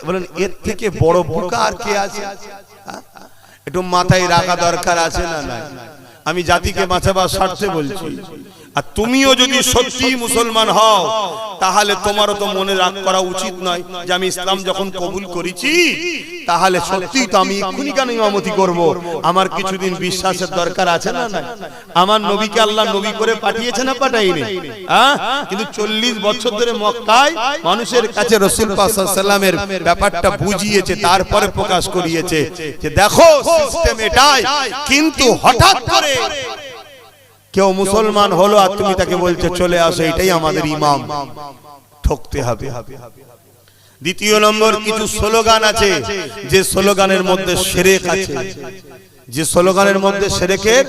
S2: বলেন এর থেকে বড় বুকা আর কে আছে? একটু মাথায় রাখা দরকার আছে না? না, আমি জাতিকে বাঁচাবার স্বার্থে বলছি। আর তুমিও যদি সত্যি মুসলমান হও, তাহলে তোমারও তো মনে রাখ করা উচিত নয় যে আমি ইসলাম যখন কবুল করেছি, তাহলে সত্যি তো আমি এক্ষুনি কেন ইমামতি করব? আমার কিছুদিন বিশ্বাসের দরকার আছে না? না, আমার নবীকে আল্লাহ নবী করে পাঠিয়েছে না পাঠাইনি? কিন্তু 40 বছর ধরে মক্কায় মানুষের কাছে রাসূল পাক সাল্লাল্লাহু আলাইহি ওয়াসাল্লামের ব্যাপারটা বুঝিয়েছে, তারপরে প্রকাশ করিয়েছে যে দেখো সিস্টেম এটাই। কিন্তু হঠাৎ করে কেউ মুসলমান হলো আর তুমি তাকে বলছো চলে আসো, এটাই আমাদের ইমাম, ঠকতে হবে। দ্বিতীয় নম্বর, কিছু স্লোগান আছে যে স্লোগানের মধ্যে শিরক আছে, যে স্লোগানের মধ্যে শিরকের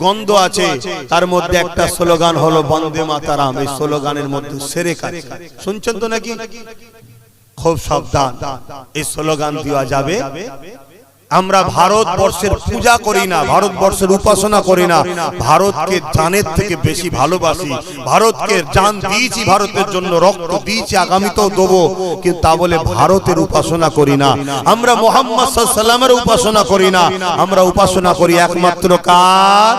S2: গন্ধ আছে। তার মধ্যে একটা স্লোগান হলো বন্দে মাতারাম। এই স্লোগানের মধ্যে শিরক আছে, শুনছেন তো নাকি? খুব সাবধান, এই স্লোগান দেওয়া যাবে আমরা ভারতবর্ষের পূজা করি না, ভারতবর্ষের উপাসনা করি না, ভারতকে জানের থেকে বেশি ভালোবাসি, ভারতকে জান দিয়েছি, ভারতের জন্য রক্ত দিয়েছি, আগামীতেও দেবো, কিন্তু তা বলে ভারতের উপাসনা করি না। আমরা মুহাম্মদ সাল্লাল্লাহু আলাইহি ওয়াসাল্লামের উপাসনা করি না, আমরা উপাসনা করি একমাত্র কার?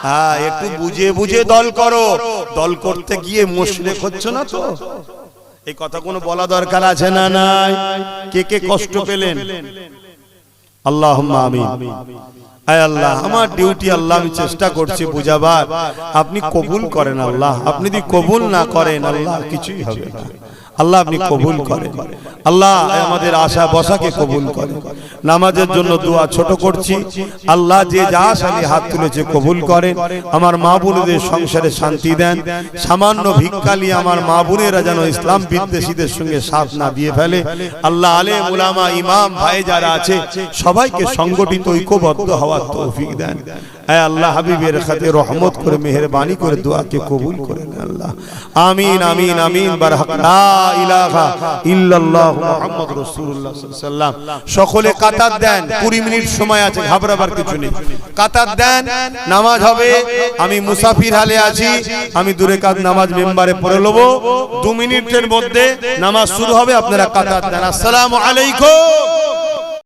S2: হ্যাঁ, একটু বুঝে বুঝে দল করো, দল করতে গিয়ে মুশরিক হচ্ছ না তো? এই কথা কোনো বলা দরকার আছে না? নাই? কে কে কষ্ট পেলেন? আল্লাহুম্মা আমিন। আয় আল্লাহ, আমার ডিউটি আল্লাহ, আমি চেষ্টা করছি বুঝাবার, আপনি কবুল করেন আল্লাহ। আপনি যদি কবুল না করেন আল্লাহ, কিছুই হবে না। আল্লাহ আপনি কবুল করেন, আল্লাহ আমাদের আশা বসাকে কবুল করেন। নামাজের জন্য দোয়া ছোট করছি, আল্লাহ যে যা সালি হাত তুলেছে কবুল করেন। আমার মা বোনদের সংসারে শান্তি দেন। সামান্য ভিক্ষা নিয়ে আমার মা বোনেরা যেন ইসলাম বিদ্বেষীদের সঙ্গে সাথ না দিয়ে ফেলে। আল্লাহ আলেম উলামা ইমাম ভাই যারা আছে সবাইকে সংগঠিত ঐক্যবদ্ধ হওয়ার তৌফিক দেন। হ্যাঁ আল্লাহ, হাবিবের খাতে রহমত করে মেহেরবানি করে দোয়াকে কবুল করেন আল্লাহ। আমিন আমিন আমিন। বারহাক লা ইলাহা ইল্লাল্লাহ মুহাম্মদ রাসূলুল্লাহ সাল্লাল্লাহু আলাইহি ওয়াসাল্লাম। সকলে কাতার দেন, 20 মিনিট সময় আছে, ঘাবড়াবার কিছু নেই। কাতার দেন, নামাজ হবে। আমি মুসাফির হালে আছি, আমি 2 রাকাত নামাজ মেম্বারে পড়ে নেব। 2 মিনিটের মধ্যে নামাজ শুরু হবে, আপনারা কাতার দেন। আসসালামু আলাইকুম।